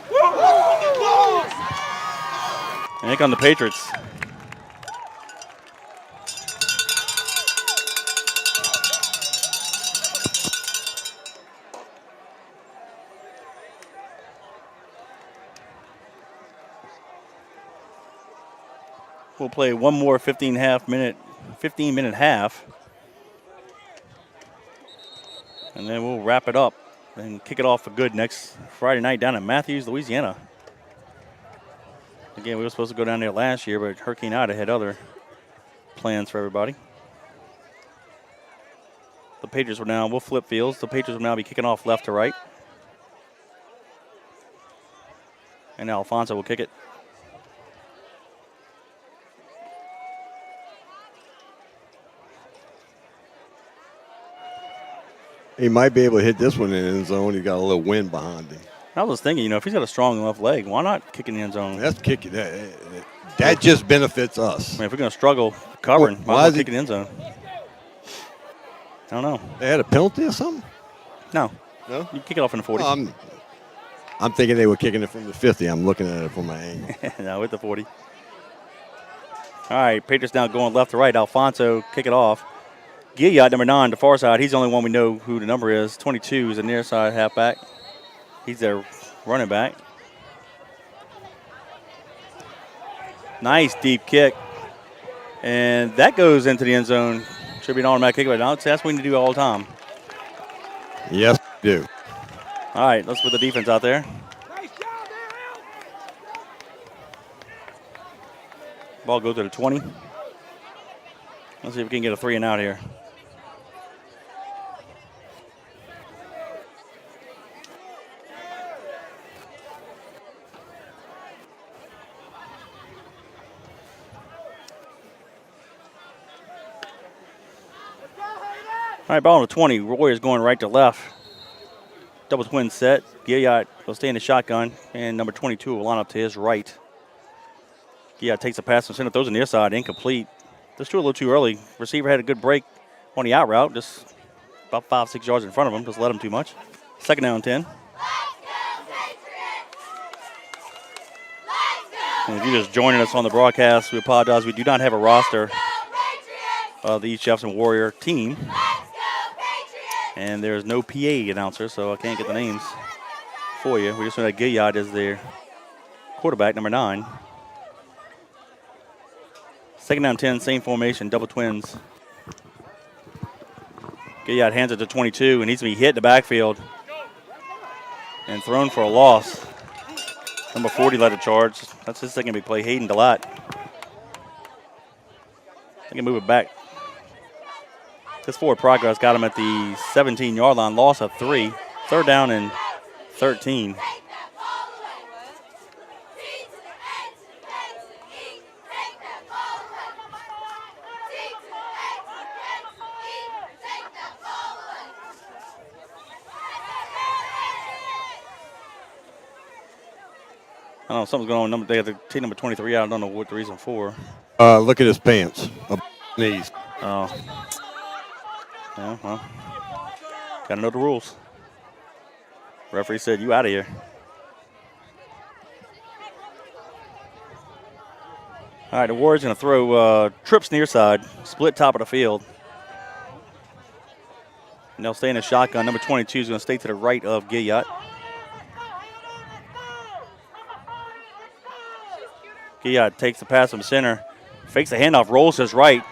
And here come the Patriots. We'll play one more 15-minute half. And then we'll wrap it up and kick it off for good next Friday night down in Matthews, Louisiana. Again, we were supposed to go down there last year, but Hurricane Ida had other plans for everybody. The Patriots we'll flip fields. The Patriots will now be kicking off left to right. And Alfonso will kick it. He might be able to hit this one in the end zone. He got a little wind behind him. I was thinking, if he's got a strong left leg, why not kick in the end zone? That's kicking. That just benefits us. I mean, if we're going to struggle covering, why not kick in the end zone? I don't know. They had a penalty or something? No. No? You kick it off in the 40. I'm thinking they were kicking it from the 50. I'm looking at it from my angle. No, with the 40. All right, Patriots now going left to right. Alfonso kick it off. Gilliard, number 9, the far side. He's the only one we know who the number is. 22 is the near side halfback. He's their running back. Nice deep kick. And that goes into the end zone. Should be an automatic kick, but that's what we need to do all the time. Yes, we do. All right, let's put the defense out there. Ball goes to the 20. Let's see if we can get a 3 and out here. All right, ball on the 20. Warriors going right to left. Double twin set. Gilliard will stay in the shotgun, and number 22 will line up to his right. Gilliard takes a pass from center, throws it near side, incomplete. Just threw a little too early. Receiver had a good break on the out route, just about 5-6 yards in front of him. Just let him too much. Second down 10. And if you're just joining us on the broadcast, we apologize. We do not have a roster of the East Jefferson Warrior team. And there's no PA announcer, so I can't get the names for you. We just know that Gilliard is their quarterback, number 9. Second down 10, same formation, double twins. Gilliard hands it to 22 and needs to be hit in the backfield and thrown for a loss. Number 40 led a charge. That's his second big play, Hayden Delat. They can move it back. This forward progress got him at the 17-yard line, loss of 3. Third down and 13. I don't know, something's going on. They have to take number 23 out. I don't know what the reason for. Look at his pants. Knees. Oh. Yeah, well, got to know the rules. Referee said, you out of here. All right, the Warriors going to throw trips near side, split top of the field. And they'll stay in a shotgun. Number 22 is going to stay to the right of Gilliard. Gilliard takes the pass from center, fakes the handoff, rolls to his right.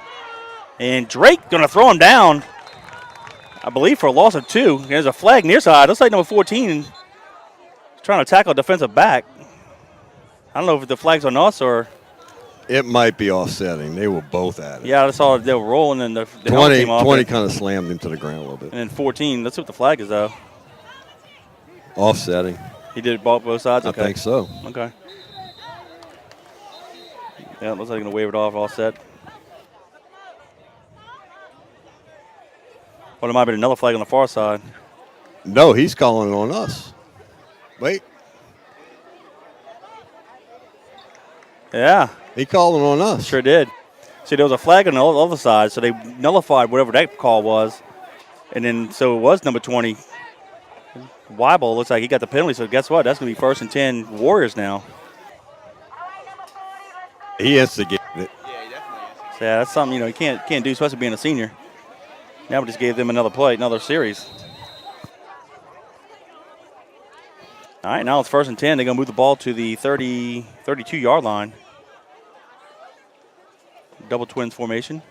And Drake going to throw him down, I believe, for a loss of 2. There's a flag near side. Looks like number 14 trying to tackle a defensive back. I don't know if the flag's on us or. It might be offsetting. They were both at it. Yeah, I saw they were rolling and the 20, came off 20 kind of slammed him to the ground a little bit. And then 14, let's see what the flag is, though. Offsetting. He did both sides? Okay. I think so. Okay. Yeah, it looks like they're going to wave it off, all set. Well, there might be another flag on the far side. No, he's calling it on us. Wait. Yeah. He called it on us. Sure did. See, there was a flag on the other side, so they nullified whatever that call was. And then, so it was number 20. Weibel looks like he got the penalty, so guess what? That's going to be 1st and 10 Warriors now. He instigated it. So, yeah, that's something, you can't do, especially being a senior. Now we just gave them another play, another series. All right, now it's 1st and 10. They're going to move the ball to the 32-yard line. Double twins formation.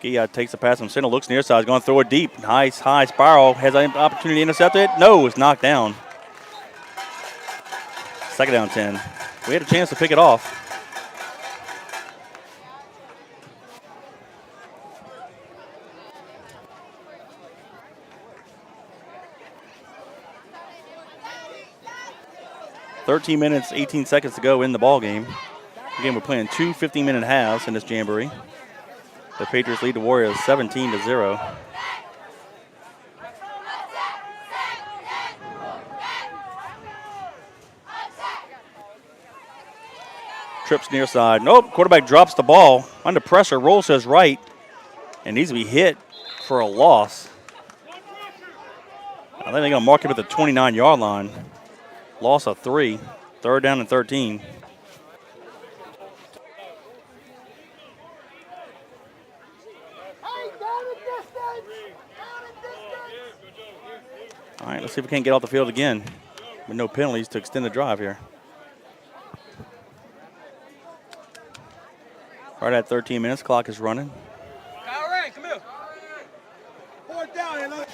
Gilliard takes the pass from center, looks near side, going to throw it deep. Nice high spiral. Has an opportunity to intercept it? No, it's knocked down. Second down 10. We had a chance to pick it off. .13 minutes, 18 seconds to go in the ball game. Again, we're playing 2 15-minute halves in this jamboree. The Patriots lead the Warriors 17-0. Trips near side. Nope, quarterback drops the ball. Under pressure, rolls to his right, and needs to be hit for a loss. I think they're going to mark him at the 29-yard line. Loss of 3. Third down and 13. All right, let's see if we can't get off the field again with no penalties to extend the drive here. Right at 13 minutes, clock is running. Kyle Ray, come here. Pour it down here,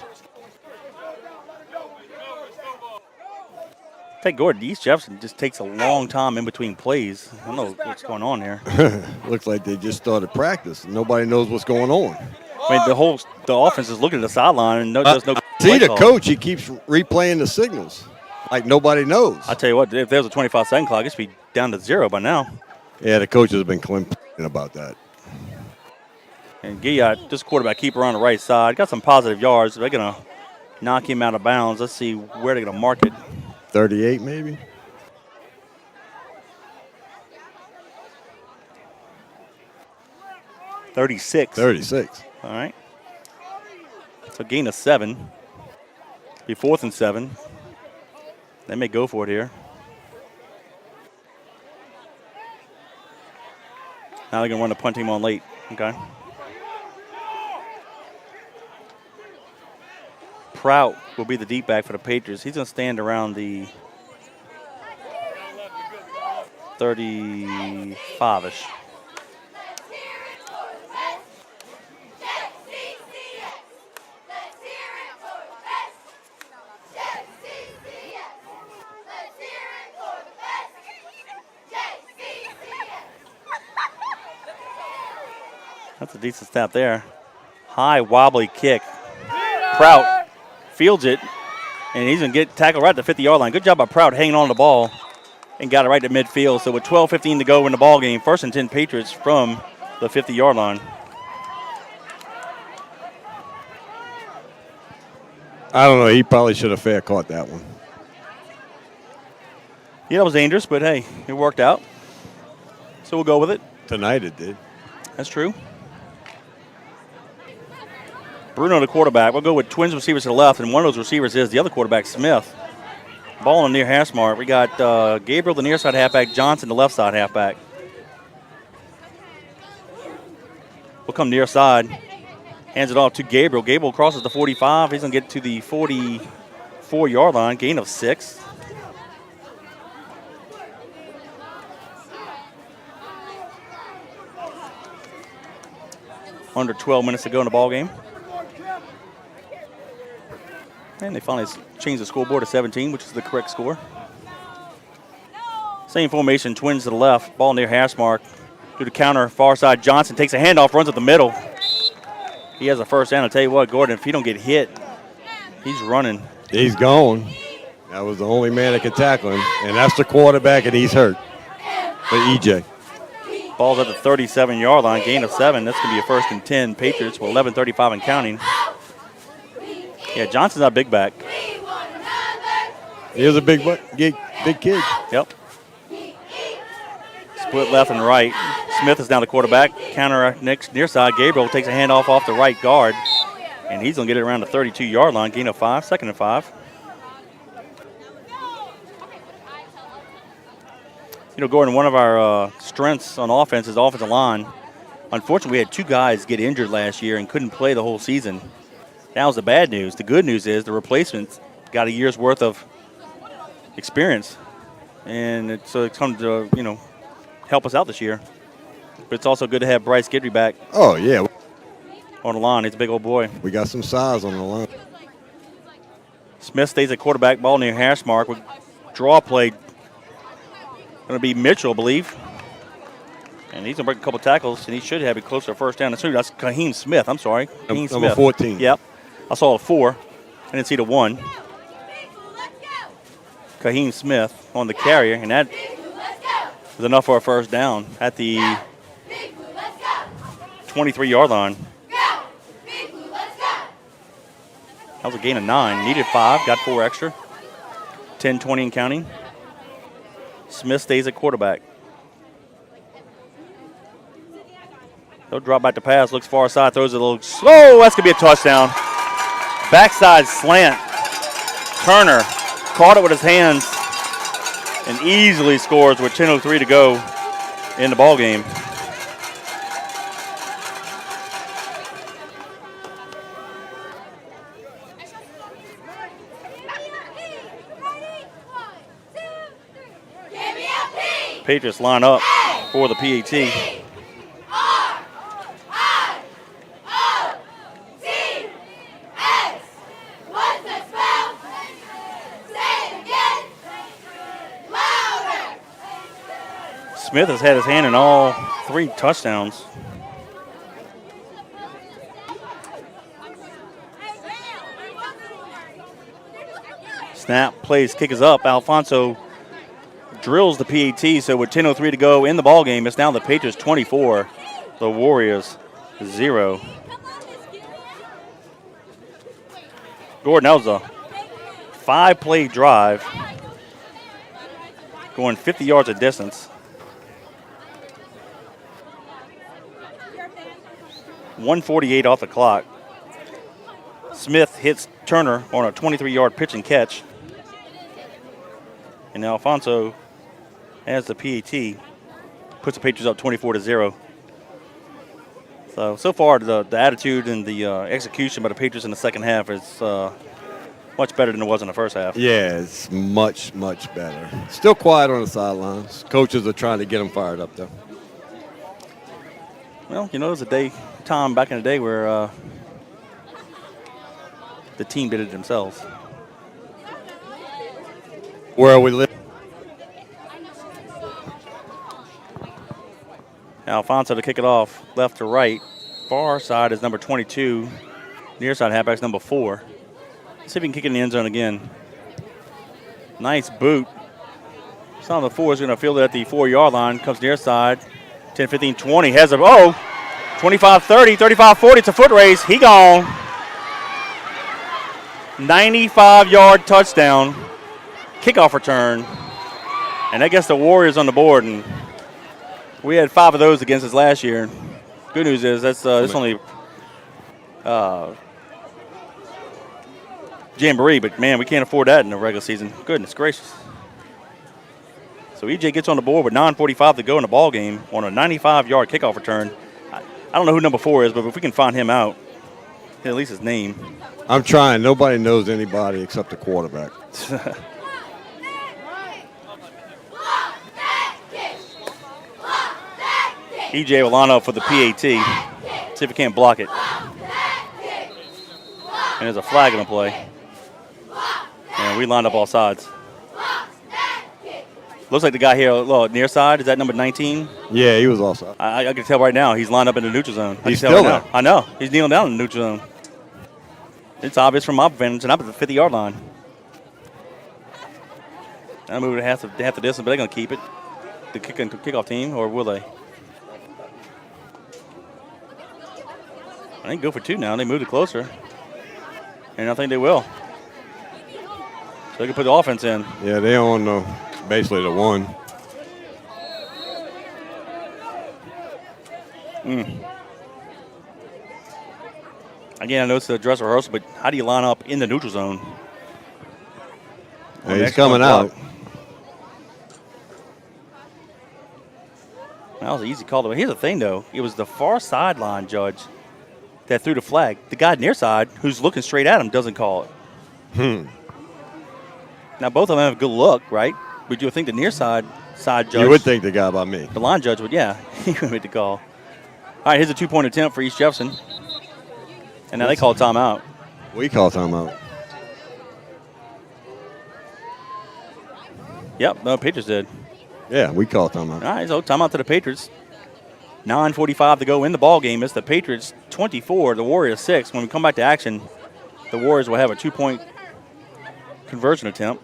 Take Gordon. East Jefferson just takes a long time in between plays. I don't know what's going on here. Looks like they just started practice. Nobody knows what's going on. I mean, the offense is looking at the sideline and there's no. See, the coach, he keeps replaying the signals like nobody knows. I tell you what, if there was a 25-second clock, it should be down to 0 by now. Yeah, the coach has been complaining about that. And Guyot, this quarterback, keeper on the right side. Got some positive yards. They're going to knock him out of bounds. Let's see where they're going to mark it. 38 maybe? 36. 36. All right. So gain of 7. Be 4th and 7. They may go for it here. Now they're going to run the punt team on late. Okay. Prout will be the deep back for the Patriots. He's going to stand around the 35-ish. That's a decent snap there. High wobbly kick. Prout fields it, and he's going to get tackled right at the 50-yard line. Good job by Prout hanging on to the ball and got it right to midfield. So with 12:15 to go in the ball game, 1st and 10 Patriots from the 50-yard line. I don't know. He probably should have fair caught that one. Yeah, that was dangerous, but hey, it worked out. So we'll go with it. Tonight it did. That's true. Bruno, the quarterback. We'll go with twins receivers to the left, and one of those receivers is the other quarterback, Smith. Ball on the near hash mark. We got Gabriel, the near side halfback, Johnson, the left side halfback. We'll come near side. Hands it off to Gabriel. Gabriel crosses the 45. He's going to get to the 44-yard line. Gain of 6. Under 12 minutes to go in the ball game. And they finally changed the scoreboard to 17, which is the correct score. Same formation, twins to the left. Ball near hash mark. To the counter, far side. Johnson takes a handoff, runs up the middle. He has a first down. I'll tell you what, Gordon, if he don't get hit, he's running. He's gone. That was the only man that could tackle him. And that's the quarterback, and he's hurt for EJ. Ball's at the 37-yard line, gain of 7. That's going to be a 1st and 10 Patriots with 11:35 and counting. Yeah, Johnson's our big back. He is a big kid. Yep. Split left and right. Smith is now the quarterback. Counter next near side. Gabriel takes a handoff off the right guard. And he's going to get it around the 32-yard line. Gain of 5, 2nd and 5. You know, Gordon, one of our strengths on offense is offensive line. Unfortunately, we had 2 guys get injured last year and couldn't play the whole season. That was the bad news. The good news is the replacements got a year's worth of experience. And so it's come to, help us out this year. But it's also good to have Bryce Guidry back. Oh, yeah. On the line. He's a big old boy. We got some size on the line. Smith stays at quarterback, ball near hash mark. With draw play. Going to be Mitchell, I believe. And he's going to break a couple tackles, and he should have it close to a first down. That's Kaheem Smith. I'm sorry. Kaheem Number Smith. 14. Yep. I saw a 4. I didn't see the 1. Kaheem Smith on the carrier, and that was enough for a first down at the 23-yard line. That was a gain of 9. Needed 5, got 4 extra. 10-20 and counting. Smith stays at quarterback. He'll drop back to pass, looks far side, throws it a little slow. That's going to be a touchdown. Backside slant. Turner caught it with his hands and easily scores with 10:03 to go in the ball game. Patriots line up for the PAT. Smith has had his hand in all 3 touchdowns. Snap, plays, kick is up. Alfonso drills the PAT, so with 10:03 to go in the ball game, it's now the Patriots 24, the Warriors 0. Gordon, that was a 5-play drive, going 50 yards of distance. 1:48 off the clock. Smith hits Turner on a 23-yard pitch and catch. And now Alfonso has the PAT, puts the Patriots up 24-0. So far, the attitude and the execution by the Patriots in the second half is much better than it was in the first half. Yeah, it's much, much better. Still quiet on the sidelines. Coaches are trying to get them fired up, though. Well, you know, there's a time back in the day where the team did it themselves. Where we live. Alfonso to kick it off, left to right. Far side is number 22. Near side halfback is number 4. Let's see if he can kick it in the end zone again. Nice boot. Some of the 4 is going to field it at the 4-yard line. Comes near side. 10, 15, 20. Has a, 25, 30, 35, 40. It's a foot race. He gone. 95-yard touchdown. Kickoff return. And that gets the Warriors on the board. And we had 5 of those against us last year. Good news is that's only jamboree, but man, we can't afford that in the regular season. Goodness gracious. So EJ gets on the board with 9:45 to go in the ball game on a 95-yard kickoff return. I don't know who number 4 is, but if we can find him out, at least his name. I'm trying. Nobody knows anybody except the quarterback. EJ will line up for the PAT. See if he can't block it. And there's a flag in the play. And we lined up all sides. Looks like the guy here, near side, is that number 19? Yeah, he was also. I can tell right now he's lined up in the neutral zone. He's still there. I know. He's kneeling down in the neutral zone. It's obvious from my vantage, and I'm at the 50-yard line. I moved it half the distance, but they're going to keep it. The kickoff team, or will they? I think go for 2 now. They moved it closer. And I think they will. So they can put the offense in. Yeah, they on basically the 1. Again, I know it's a dress rehearsal, but how do you line up in the neutral zone? Yeah, he's coming out. That was an easy call. Here's the thing, though. It was the far sideline judge that threw the flag. The guy near side, who's looking straight at him, doesn't call it. Now, both of them have a good look, right? But you would think the near side judge. You would think the guy by me. The line judge would, yeah. He would make the call. All right, here's a 2-point attempt for East Jefferson. And now they call timeout. We call timeout. Yep, no, Patriots did. Yeah, we call timeout. All right, so timeout to the Patriots. 9:45 to go in the ball game. It's the Patriots 24, the Warriors 6. When we come back to action, the Warriors will have a 2-point conversion attempt.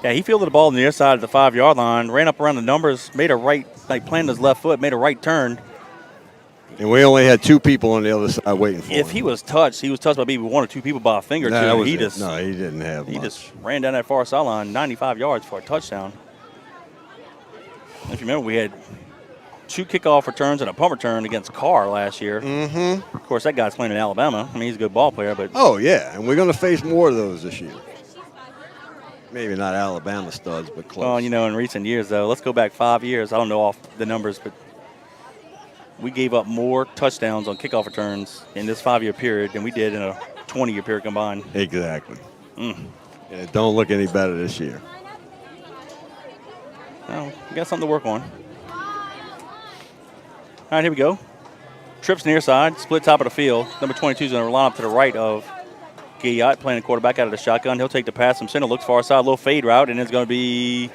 Yeah, he fielded the ball on the near side of the 5-yard line, ran up around the numbers, made a right, planted his left foot, made a right turn. And we only had 2 people on the other side waiting for him. If he was touched by maybe 1 or 2 people by a finger or two. He didn't have He much. just ran down that far sideline, 95 yards for a touchdown. If you remember, we had 2 kickoff returns and a punt return against Carr last year. Mm-hmm. Of course, that guy's playing in Alabama. I mean, he's a good ball player, but Oh, yeah, and we're going to face more of those this year. Maybe not Alabama studs, but close. well, in recent years, though, let's go back 5 years. I don't know off the numbers, but we gave up more touchdowns on kickoff returns in this 5-year period than we did in a 20-year period combined. Exactly. And it don't look any better this year. Well, we got something to work on. All right, here we go. Trips near side, split top of the field. Number 22 is going to line up to the right of Guyot, playing the quarterback out of the shotgun. He'll take the pass from center, looks far side, a little fade route, and it's going to be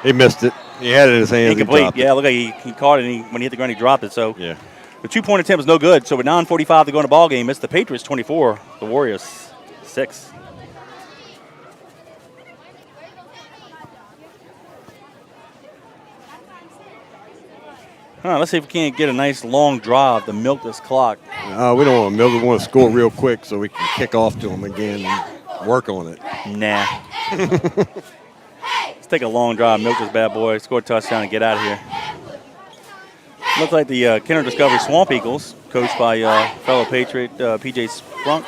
He missed it. He had it in his hands. incomplete. Yeah, look like he caught it, and when he hit the ground, he dropped it. So Yeah. the 2-point attempt is no good. So with 9:45 to go in the ball game, it's the Patriots 24, the Warriors 6. Let's see if we can't get a nice long drive to milk this clock. We don't want to milk. We want to score real quick so we can kick off to them again and work on it. Nah. Let's take a long drive, milk this bad boy, score a touchdown, and get out of here. Looks like the Kinder Discovery Swamp Eagles, coached by fellow Patriot P.J. Sprunk.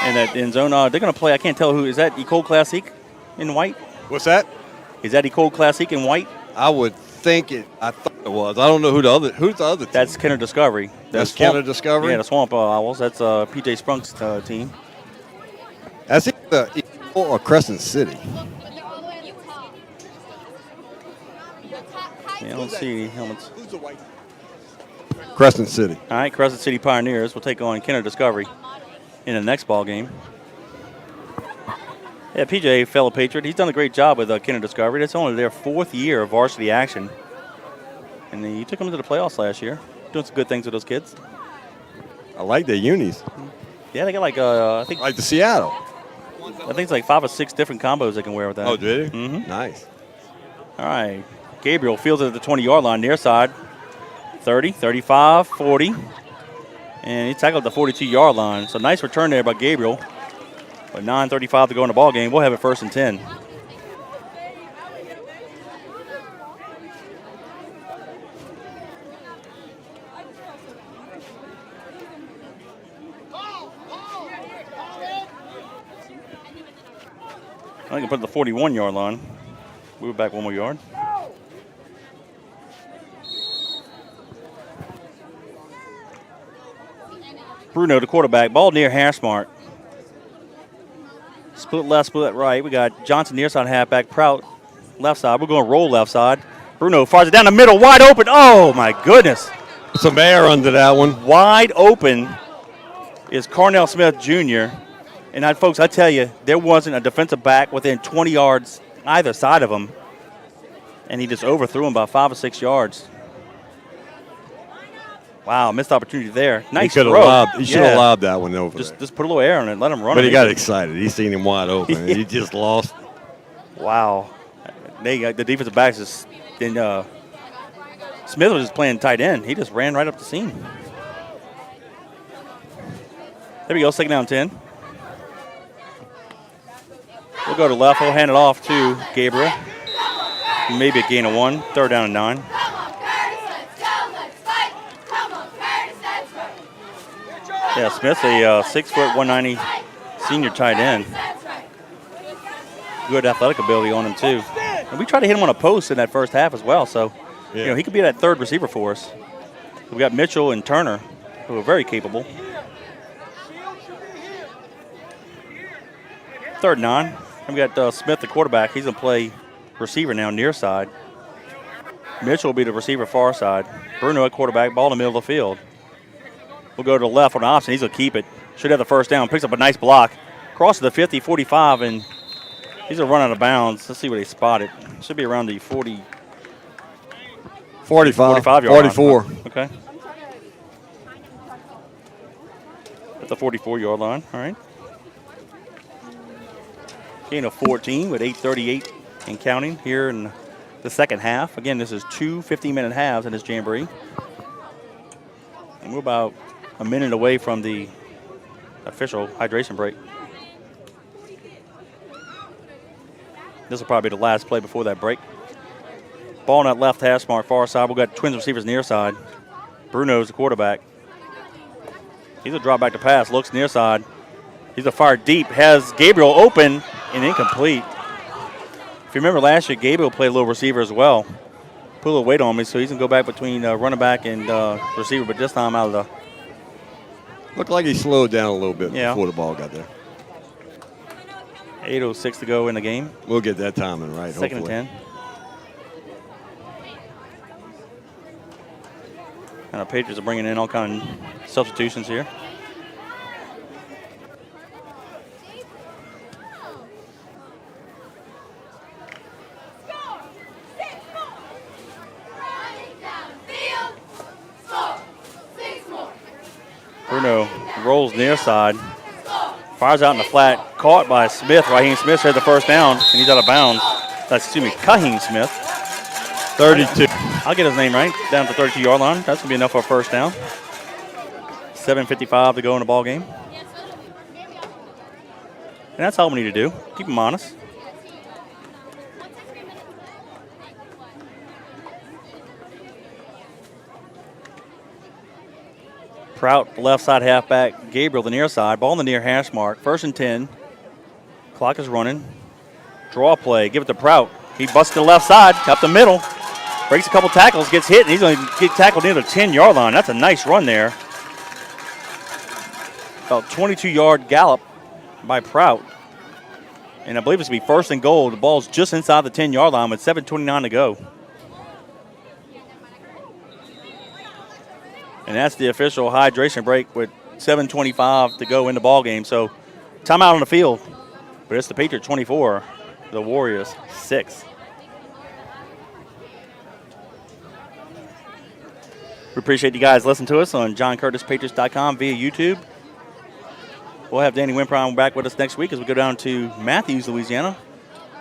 And that end zone, they're going to play, I can't tell who, is that Ecole Classique in white? What's that? Is that Ecole Classique in white? I would think it. I thought it was. I don't know who's the other team. That's Kinder Discovery. That's Kinder Discovery? Yeah, the Swamp Owls. That's P.J. Sprunk's team. That's either Eagle or Crescent City. Yeah, I don't see any helmets. Who's the white? Crescent City. All right, Crescent City Pioneers will take on Kinder Discovery in the next ball game. Yeah, PJ, fellow Patriot, he's done a great job with Kinder Discovery. That's only their 4th year of varsity action. And he took them to the playoffs last year. Doing some good things with those kids. I like their unis. Yeah, they got like, I think Like the Seattle. it's like 5 or 6 different combos they can wear with that. Oh, did he? Mm-hmm. Nice. All right. Gabriel fields it at the 20-yard line, near side. 30, 35, 40. And he tackled the 42-yard line. So nice return there by Gabriel. But 9:35 to go in the ball game. We'll have it 1st and 10. I can put the 41-yard line. We were back 1 more yard. Bruno, the quarterback, ball near hash mark. Split left, split right. We got Johnson near side halfback, Prout left side. We're going to roll left side. Bruno fires it down the middle, wide open. Oh, my goodness. Some air under that one. Wide open is Carnell Smith Jr. And, folks, I tell you, there wasn't a defensive back within 20 yards either side of him. And he just overthrew him by 5 or 6 yards. Wow, missed opportunity there. Nice throw. He should have lobbed that one over Just put a little air on it, let him run. But he got excited. He seen him wide open. He just lost. Wow. They got the defensive backs just Smith was just playing tight end. He just ran right up the seam. There we go, 2nd down 10. We'll go to left. We'll hand it off to Gabriel. Maybe a gain of 1. 3rd down and 9. Yeah, Smith's a 6 foot 190 senior tight end. Good athletic ability on him too. And we tried to hit him on a post in that first half as well. So, he could be that 3rd receiver for us. We got Mitchell and Turner, who are very capable. 3rd and 9. And we got Smith, the quarterback. He's gonna play receiver now, near side. Mitchell will be the receiver, far side. Bruno at quarterback, ball in the middle of the field. We'll go to the left on the option. He's going to keep it. Should have the 1st down. Picks up a nice block. Crosses the 50, 45, and he's going to run out of bounds. Let's see where they spot it. Should be around the 40. 45 yard 44. line. Okay. At the 44-yard line. All right. Gain of 14 with 8:38 and counting here in the 2nd half. Again, this is 2 15-minute halves in this jamboree. And we're about a minute away from the official hydration break. This will probably be the last play before that break. Ball on that left hash mark, far side. We've got twins receivers near side. Bruno's the quarterback. He's a drop back to pass, looks near side. He's a fire deep, has Gabriel open and incomplete. If you remember last year, Gabriel played a little receiver as well. Put a little weight on me, so he's going to go back between running back and receiver, but this time out of the. Looked like he slowed down a little bit before the ball got there. 8:06 to go in the game. We'll get that timing right, 2nd and 10. And our Patriots are bringing in all kind of substitutions here. Bruno rolls near side, fires out in the flat, caught by Smith. Raheem Smith had the 1st down, and he's out of bounds. Excuse me, Kaheem Smith. 32. I'll get his name right. Down to the 32-yard line. That's going to be enough for a first down. 7:55 to go in the ball game. And that's all we need to do. Keep them honest. Prout, left side halfback. Gabriel, the near side. Ball in the near hash mark. 1st and 10. Clock is running. Draw play. Give it to Prout. He busts to the left side, up the middle. Breaks a couple tackles, gets hit, and he's going to get tackled near the 10-yard line. That's a nice run there. About 22-yard gallop by Prout. And I believe it's going to be 1st and goal. The ball's just inside the 10-yard line with 7:29 to go. And that's the official hydration break with 7:25 to go in the ball game. So timeout on the field. But it's the Patriots 24, the Warriors 6. We appreciate you guys listening to us on JohnCurtisPatriots.com via YouTube. We'll have Danny Wimpron back with us next week as we go down to Matthews, Louisiana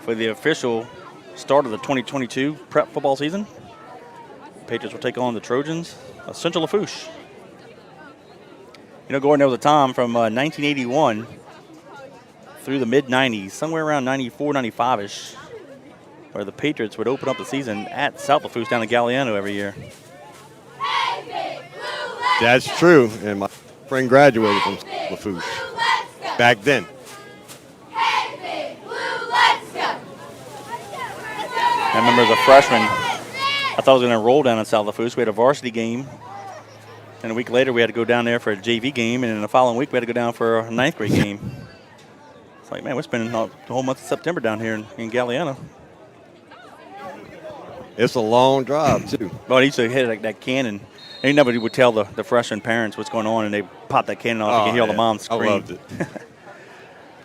for the official start of the 2022 prep football season. Patriots will take on the Trojans of Central Lafourche. You know, Gordon, there was a time from 1981 through the mid-90s, somewhere around 94, 95-ish, where the Patriots would open up the season at South Lafourche down in Galliano every year. That's true. And my friend graduated from Lafourche back then. I remember as a freshman, I thought I was going to enroll down in South Lafourche. We had a varsity game. And a week later, we had to go down there for a JV game. And in the following week, we had to go down for a 9th grade game. It's like, man, we're spending the whole month of September down here in Galliano. It's a long drive, too. Well, they used to hit like that cannon. And nobody would tell the freshman parents what's going on, and they pop that cannon off. You can hear all the moms scream. I loved it.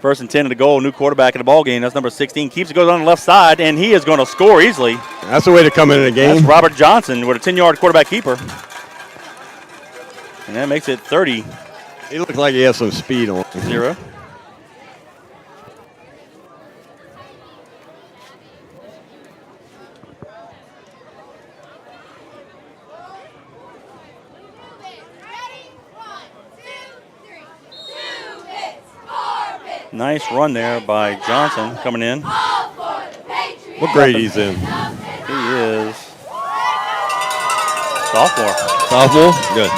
1st and 10 to the goal. New quarterback in the ball game. That's number 16. Keeps it, goes on the left side, and he is going to score easily. That's the way to come in the game. That's Robert Johnson with a 10-yard quarterback keeper. And that makes it 30. He looked like he had some speed on him. 0. Nice run there by Johnson coming in. What grade he's in? He is sophomore. Sophomore? Good.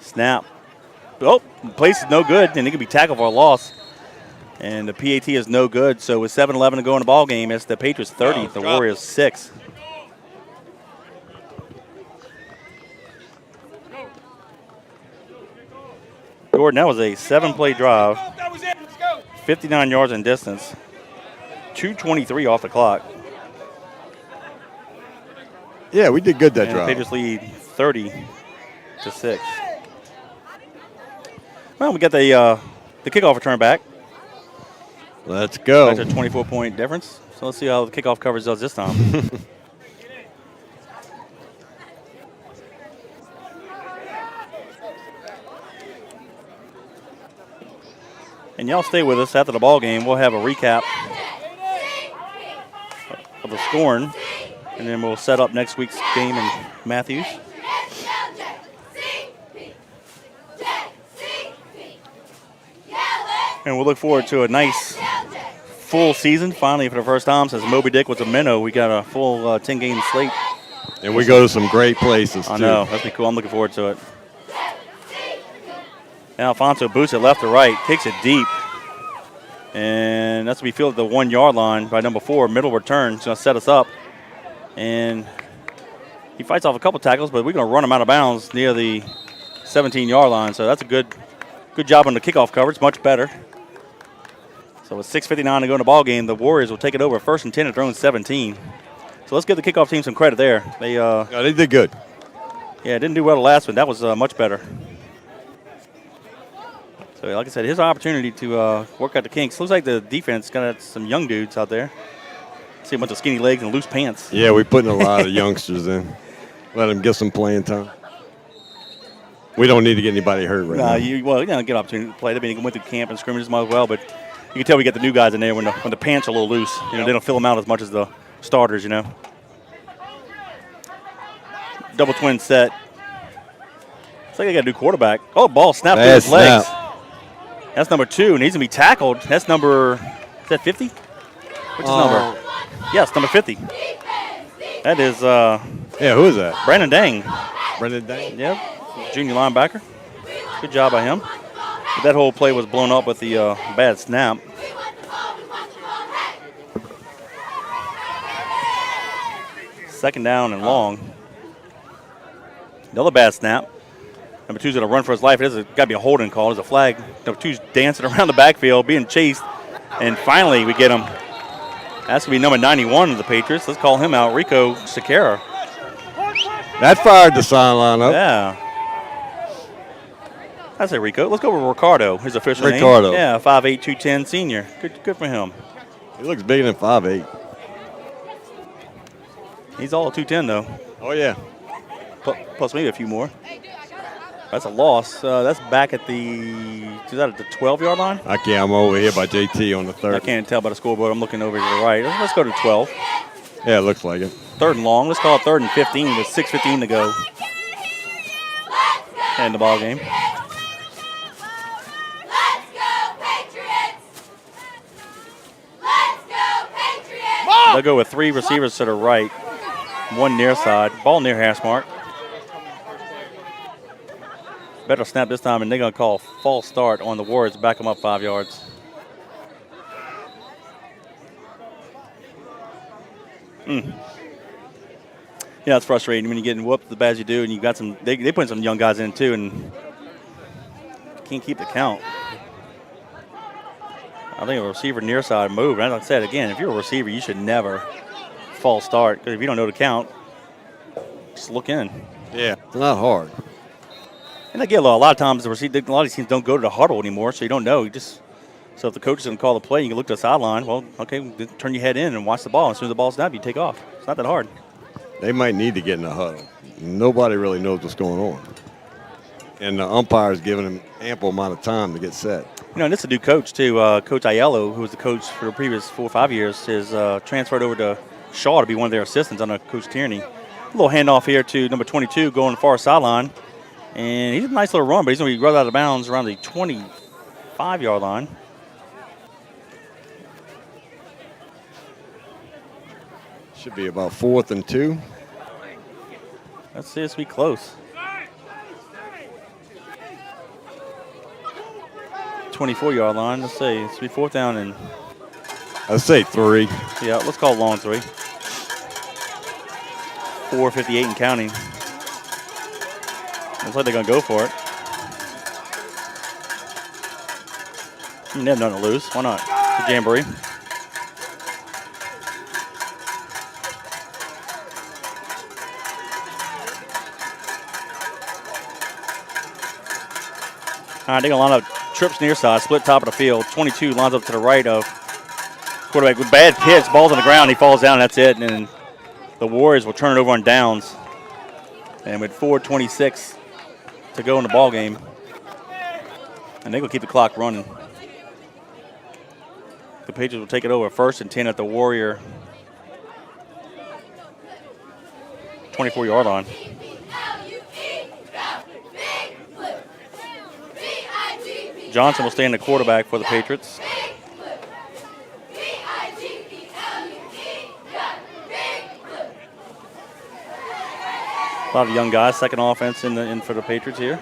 Snap. Oh, the place is no good, and it could be tackled for a loss. And the PAT is no good. So with 7:11 to go in the ball game, it's the Patriots 30, the Warriors 6. Gordon, that was a 7-play drive, 59 yards in distance, 2:23 off the clock. Yeah, we did good that drive. Patriots lead 30-6. Well, we got the kickoff return back. Let's go. That's a 24-point difference. So let's see how the kickoff coverage does this time. And y'all stay with us after the ball game. We'll have a recap of the scoring, and then we'll set up next week's game in Matthews. And we'll look forward to a nice full season. Finally, for the first time since Moby Dick was a minnow, we got a full 10-game slate. And we go to some great places, too. I know. That'll be cool. I'm looking forward to it. Now Alfonso boosts it left to right, kicks it deep. And that's going to be fielded at the 1-yard line by number 4, middle return. It's going to set us up. And he fights off a couple tackles, but we're going to run him out of bounds near the 17-yard line. So that's a good job on the kickoff coverage, much better. So with 6:59 to go in the ball game, the Warriors will take it over 1st and 10 at their own 17. So let's give the kickoff team some credit there. They did good. Yeah, didn't do well the last one. That was much better. So like I said, here's an opportunity to work out the kinks. Looks like the defense got some young dudes out there. See a bunch of skinny legs and loose pants. Yeah, we're putting a lot of youngsters in. Let them get some playing time. We don't need to get anybody hurt right now. You get an opportunity to play. They went through camp and scrimmages as well, but can tell we get the new guys in there when the pants are a little loose. You know, they don't fill them out as much as the starters, you know. Double twin set. Looks like they got a new quarterback. Oh, ball snapped through his legs. That's number 2, and he's going to be tackled. That's number, is that 50? Which is number? Yes, number 50. That is who is that? Brandon Dang. Brendan Dang? Yep, junior linebacker. Good job by him. But that whole play was blown up with the bad snap. Second down and long. Another bad snap. Number 2's going to run for his life. It has got to be a holding call. There's a flag. Number 2's dancing around the backfield, being chased. And finally, we get him. That's going to be number 91 of the Patriots. Let's call him out, Rico Sequeira. That fired the sideline up. Yeah. I say Rico. Let's go with Ricardo, his official name. Ricardo. Yeah, 5'8", 210 senior. Good for him. He looks bigger than 5'8". He's all 210, though. Oh, yeah. Plus maybe a few more. That's a loss. That's back at the 12-yard line? I'm over here by JT on the 30. I can't tell by the scoreboard. I'm looking over to the right. Let's go to 12. Yeah, it looks like it. 3rd and long. Let's call it 3rd and 15 with 6:15 to go. And the ball game. Let's go, Patriots! Let's go, Patriots! They'll go with 3 receivers to the right, 1 near side. Ball near hash mark. Better snap this time, and they're going to call false start on the Warriors. Back them up 5 yards. Yeah, it's frustrating when you're getting whooped as bad as you do, and you got some. They put some young guys in too, and can't keep the count. I think a receiver near side moved. As I said again, if you're a receiver, you should never false start, because if you don't know the count, just look in. Yeah, it's not hard. And again, a lot of times a lot of these teams don't go to the huddle anymore, so you don't know. So if the coach is going to call the play, you can look to the sideline. Well, okay, turn your head in and watch the ball. As soon as the ball's snapped, you take off. It's not that hard. They might need to get in the huddle. Nobody really knows what's going on. And the umpire's giving them ample amount of time to get set. You know, and this is a new coach, too. Coach Aiello, who was the coach for the previous 4 or 5 years, is transferred over to Shaw to be one of their assistants under Coach Tierney. A little handoff here to number 22 going far sideline. And he's a nice little run, but he's going to be run out of bounds around the 25-yard line. Should be about 4th and 2. Let's see, it's be close. 24-yard line. Let's see, it's be 4th down and. I'd say 3. Yeah, let's call it long 3. 4:58 and counting. Looks like they're going to go for it. They have nothing to lose. Why not? It's a jamboree. All right, they're going to line up trips near side, split top of the field. 22 lines up to the right of quarterback with bad pitch. Ball's on the ground. He falls down. That's it. And then the Warriors will turn it over on downs. And with 4:26 to go in the ball game, and they're going to keep the clock running. The Patriots will take it over 1st and 10 at the Warrior 24-yard line. Johnson will stay in the quarterback for the Patriots. A lot of young guys, second offense in for the Patriots here.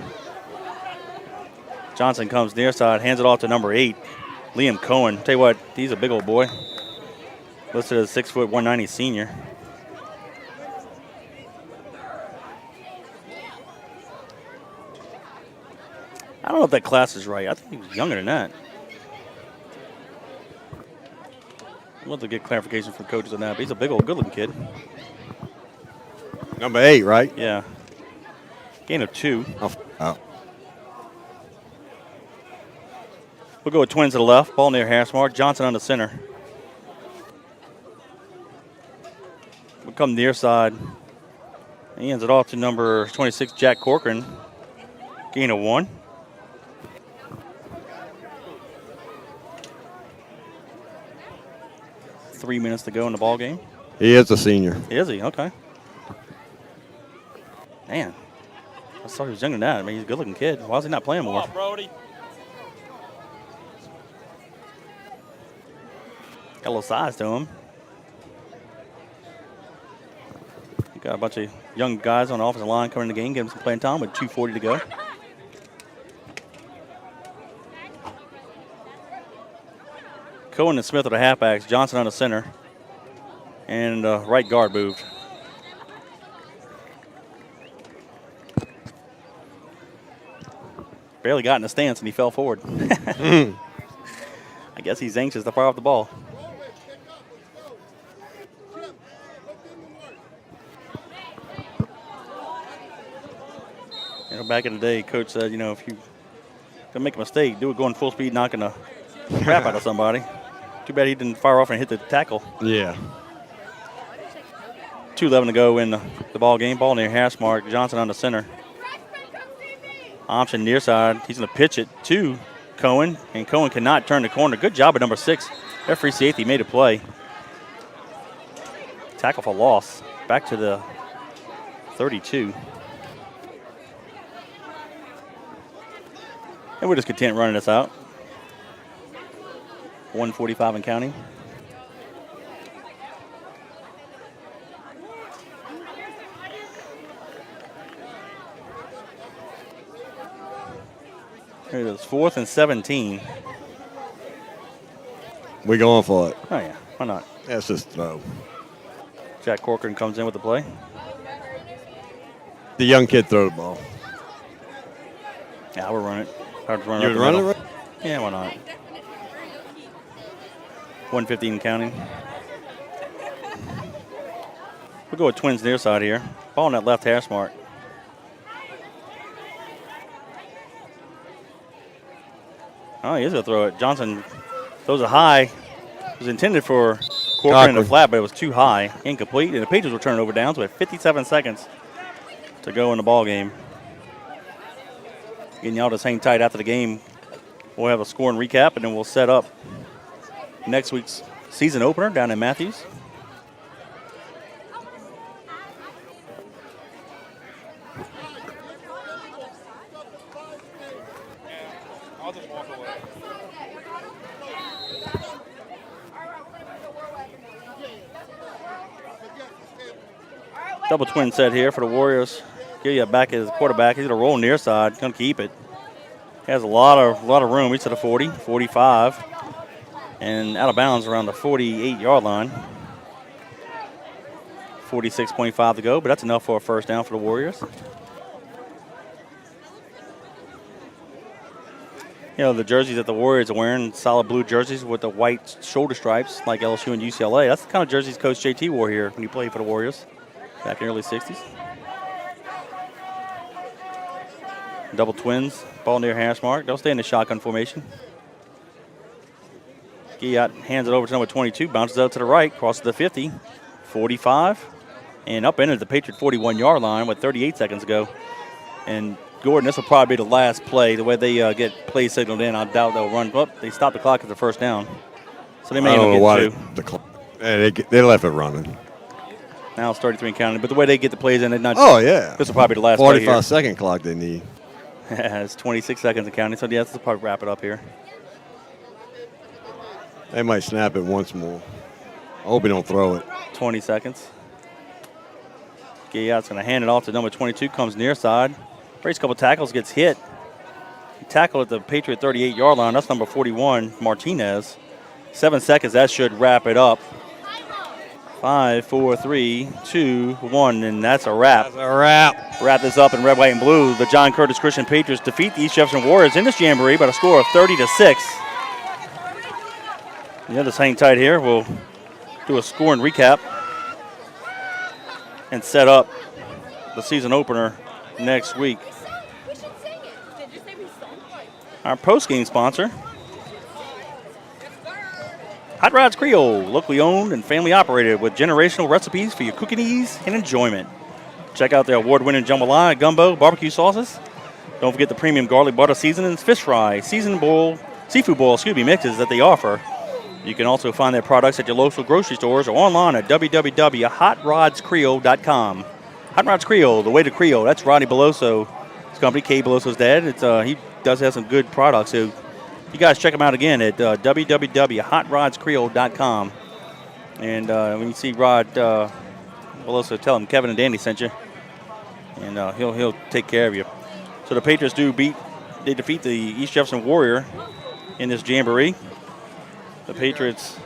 Johnson comes near side, hands it off to number 8, Liam Cohen. Tell you what, he's a big old boy. Listed as 6 foot 190 senior. I don't know if that class is right. I think he was younger than that. We'll have to get clarification from coaches on that, but he's a big old good-looking kid. Number 8, right? Yeah. Gain of 2. Oh. We'll go with twins to the left. Ball near hash mark. Johnson on the center. We'll come near side. He hands it off to number 26, Jack Corcoran. Gain of 1. 3 minutes to go in the ball game. He is a senior. Is he? Okay. Man, I thought he was younger than that. I mean, he's a good-looking kid. Why is he not playing more? Come on, Brody. Got a little size to him. Got a bunch of young guys on the offensive line coming in the game, getting some playing time with 2:40 to go. Cohen and Smith are the halfbacks. Johnson on the center. And right guard moved. Barely got in the stance and he fell forward. I guess he's anxious to fire off the ball. You know, back in the day, Coach said, you know, if you gonna make a mistake, do it going full speed, knocking the crap out of somebody. Too bad he didn't fire off and hit the tackle. Yeah. 2:11 to go in the ball game. Ball near hash mark. Johnson on the center. Option near side. He's going to pitch it to Cohen, and Cohen cannot turn the corner. Good job at number 6. That free safety made a play. Tackle for loss. Back to the 32. And we're just content running this out. 1:45 and counting. Here it is, 4th and 17. We going for it. Oh, yeah, why not? That's just throw. Jack Corcoran comes in with the play. The young kid throw the ball. Yeah, we'll run it. Hard to run You up would the run it? middle. Right? Yeah, why not? 1:15 and counting. We'll go with Twins near side here. Ball on that left hash mark. Oh, he is going to throw it. Johnson throws it high. It was intended for Corcoran in the flat, but it was too high. Incomplete, and the Patriots will turn it over down. So we have 57 seconds to go in the ball game. Getting y'all just hang tight after the game. We'll have a score and recap, and then we'll set up next week's season opener down in Matthews. I'll just walk away. Double twin set here for the Warriors. Gilliard back as quarterback. He's going to roll near side. Going to keep it. He has a lot of room. He's to the 40, 45. And out of bounds around the 48-yard line. 46.5 to go, but that's enough for a first down for the Warriors. You know, the jerseys that the Warriors are wearing, solid blue jerseys with the white shoulder stripes like LSU and UCLA. That's the kind of jerseys Coach JT wore here when he played for the Warriors back in the early 60s. Double twins, ball near hash mark. They'll stay in the shotgun formation. Guyot hands it over to number 22, bounces out to the right, crosses the 50, 45, and up into the Patriot 41-yard line with 38 seconds to go. And Gordon, this will probably be the last play. The way they get play signaled in, I doubt they'll run. Well, they stopped the clock at the first down. So they may end up getting two. They left it running. Now it's 33 and counting. But the way they get the plays in, they're not. Oh, yeah. This will probably be the last play here. 45-second clock they need. It's 26 seconds and counting. So, yeah, let's probably wrap it up here. They might snap it once more. I hope he don't throw it. 20 seconds. Guyot's going to hand it off to number 22. Comes near side. Breaks a couple tackles, gets hit. He tackled at the Patriot 38-yard line. That's number 41, Martinez. 7 seconds. That should wrap it up. 5, 4, 3, 2, 1, and that's a wrap. That's a wrap. Wrap this up in red, white, and blue. The John Curtis Christian Patriots defeat the East Jefferson Warriors in this jamboree by a score of 30-6. Yeah, just hang tight here. We'll do a score and recap and set up the season opener next week. Our post-game sponsor, Hot Rods Creole, locally owned and family operated with generational recipes for your cooking ease and enjoyment. Check out their award-winning jambalaya, gumbo, barbecue sauces. Don't forget the premium garlic butter seasonings, fish fry, seafood bowl, mixes that they offer. You can also find their products at your local grocery stores or online at www.hotrodscreole.com. Hot Rods Creole, the way to Creole. That's Rodney Beloso. His company, Kay Beloso's dad. He does have some good products. So you guys check him out again at www.hotrodscreole.com. And when you see Rod Beloso, tell him Kevin and Danny sent you. And he'll take care of you. So the Patriots they defeat the East Jefferson Warrior in this jamboree. The Patriots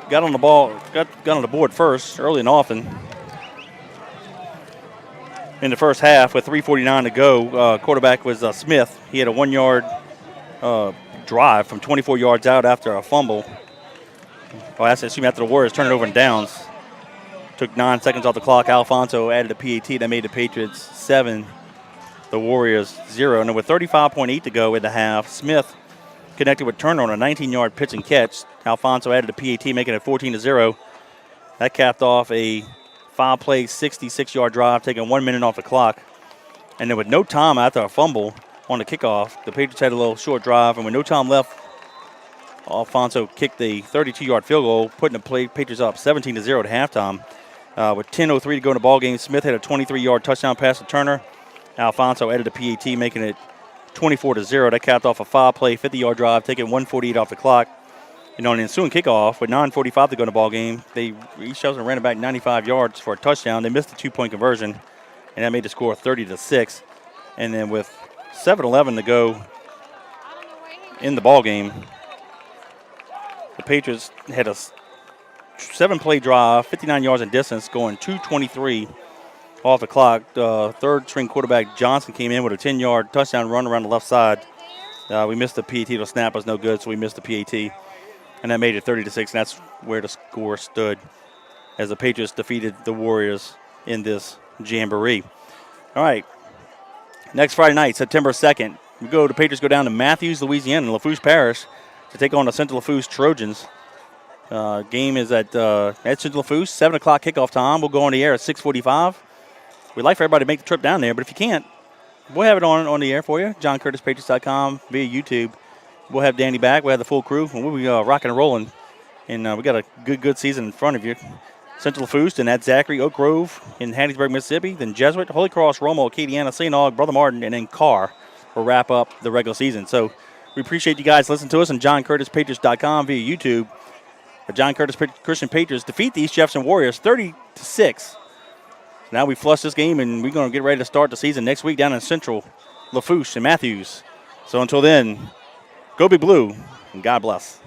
got on the board first, early and often. In the first half, with 3:49 to go, quarterback was Smith. He had a 1-yard drive from 24 yards out after a fumble. After the Warriors turned it over in downs. Took 9 seconds off the clock. Alfonso added a PAT that made the Patriots 7, the Warriors 0. And with 35.8 to go in the half, Smith connected with Turner on a 19-yard pitch and catch. Alfonso added a PAT, making it 14-0. That capped off a 5-play, 66-yard drive, taking 1 minute off the clock. And then with no time after a fumble on the kickoff, the Patriots had a little short drive. And with no time left, Alfonso kicked the 32-yard field goal, putting the Patriots up 17-0 at halftime. With 10:03 to go in the ballgame, Smith had a 23-yard touchdown pass to Turner. Alfonso added a PAT, making it 24-0. That capped off a 5-play, 50-yard drive, taking 1:48 off the clock. And on the ensuing kickoff, with 9:45 to go in the ballgame, East Jefferson ran it back 95 yards for a touchdown. They missed a 2-point conversion, and that made the score 30-6. And then with 7:11 to go in the ballgame, the Patriots had a 7-play drive, 59 yards in distance, going 2:23 off the clock. Third-string quarterback Johnson came in with a 10-yard touchdown run around the left side. We missed the PAT. The snap was no good, so we missed the PAT. And that made it 30-6, and that's where the score stood as the Patriots defeated the Warriors in this jamboree. All right. Next Friday night, September 2nd, the Patriots go down to Matthews, Louisiana, in Lafourche Parish to take on the Central Lafourche Trojans. Game is at Central Lafourche, 7 o'clock kickoff time. We'll go on the air at 6:45. We'd like for everybody to make the trip down there, but if you can't, we'll have it on the air for you. JohnCurtisPatriots.com via YouTube. We'll have Danny back. We'll have the full crew, and we'll be rocking and rolling. And we got a good season in front of you. Central Lafourche, and that's Zachary, Oak Grove in Hattiesburg, Mississippi. Then Jesuit, Holy Cross, Romo, Acadiana, St. Aug, Brother Martin, and then Carr will wrap up the regular season. So we appreciate you guys listening to us on JohnCurtisPatriots.com via YouTube. The John Curtis Christian Patriots defeat the East Jefferson Warriors 30-6. Now we flush this game, and we're going to get ready to start the season next week down in Central Lafourche and Matthews. So until then, go Big Blue, and God bless.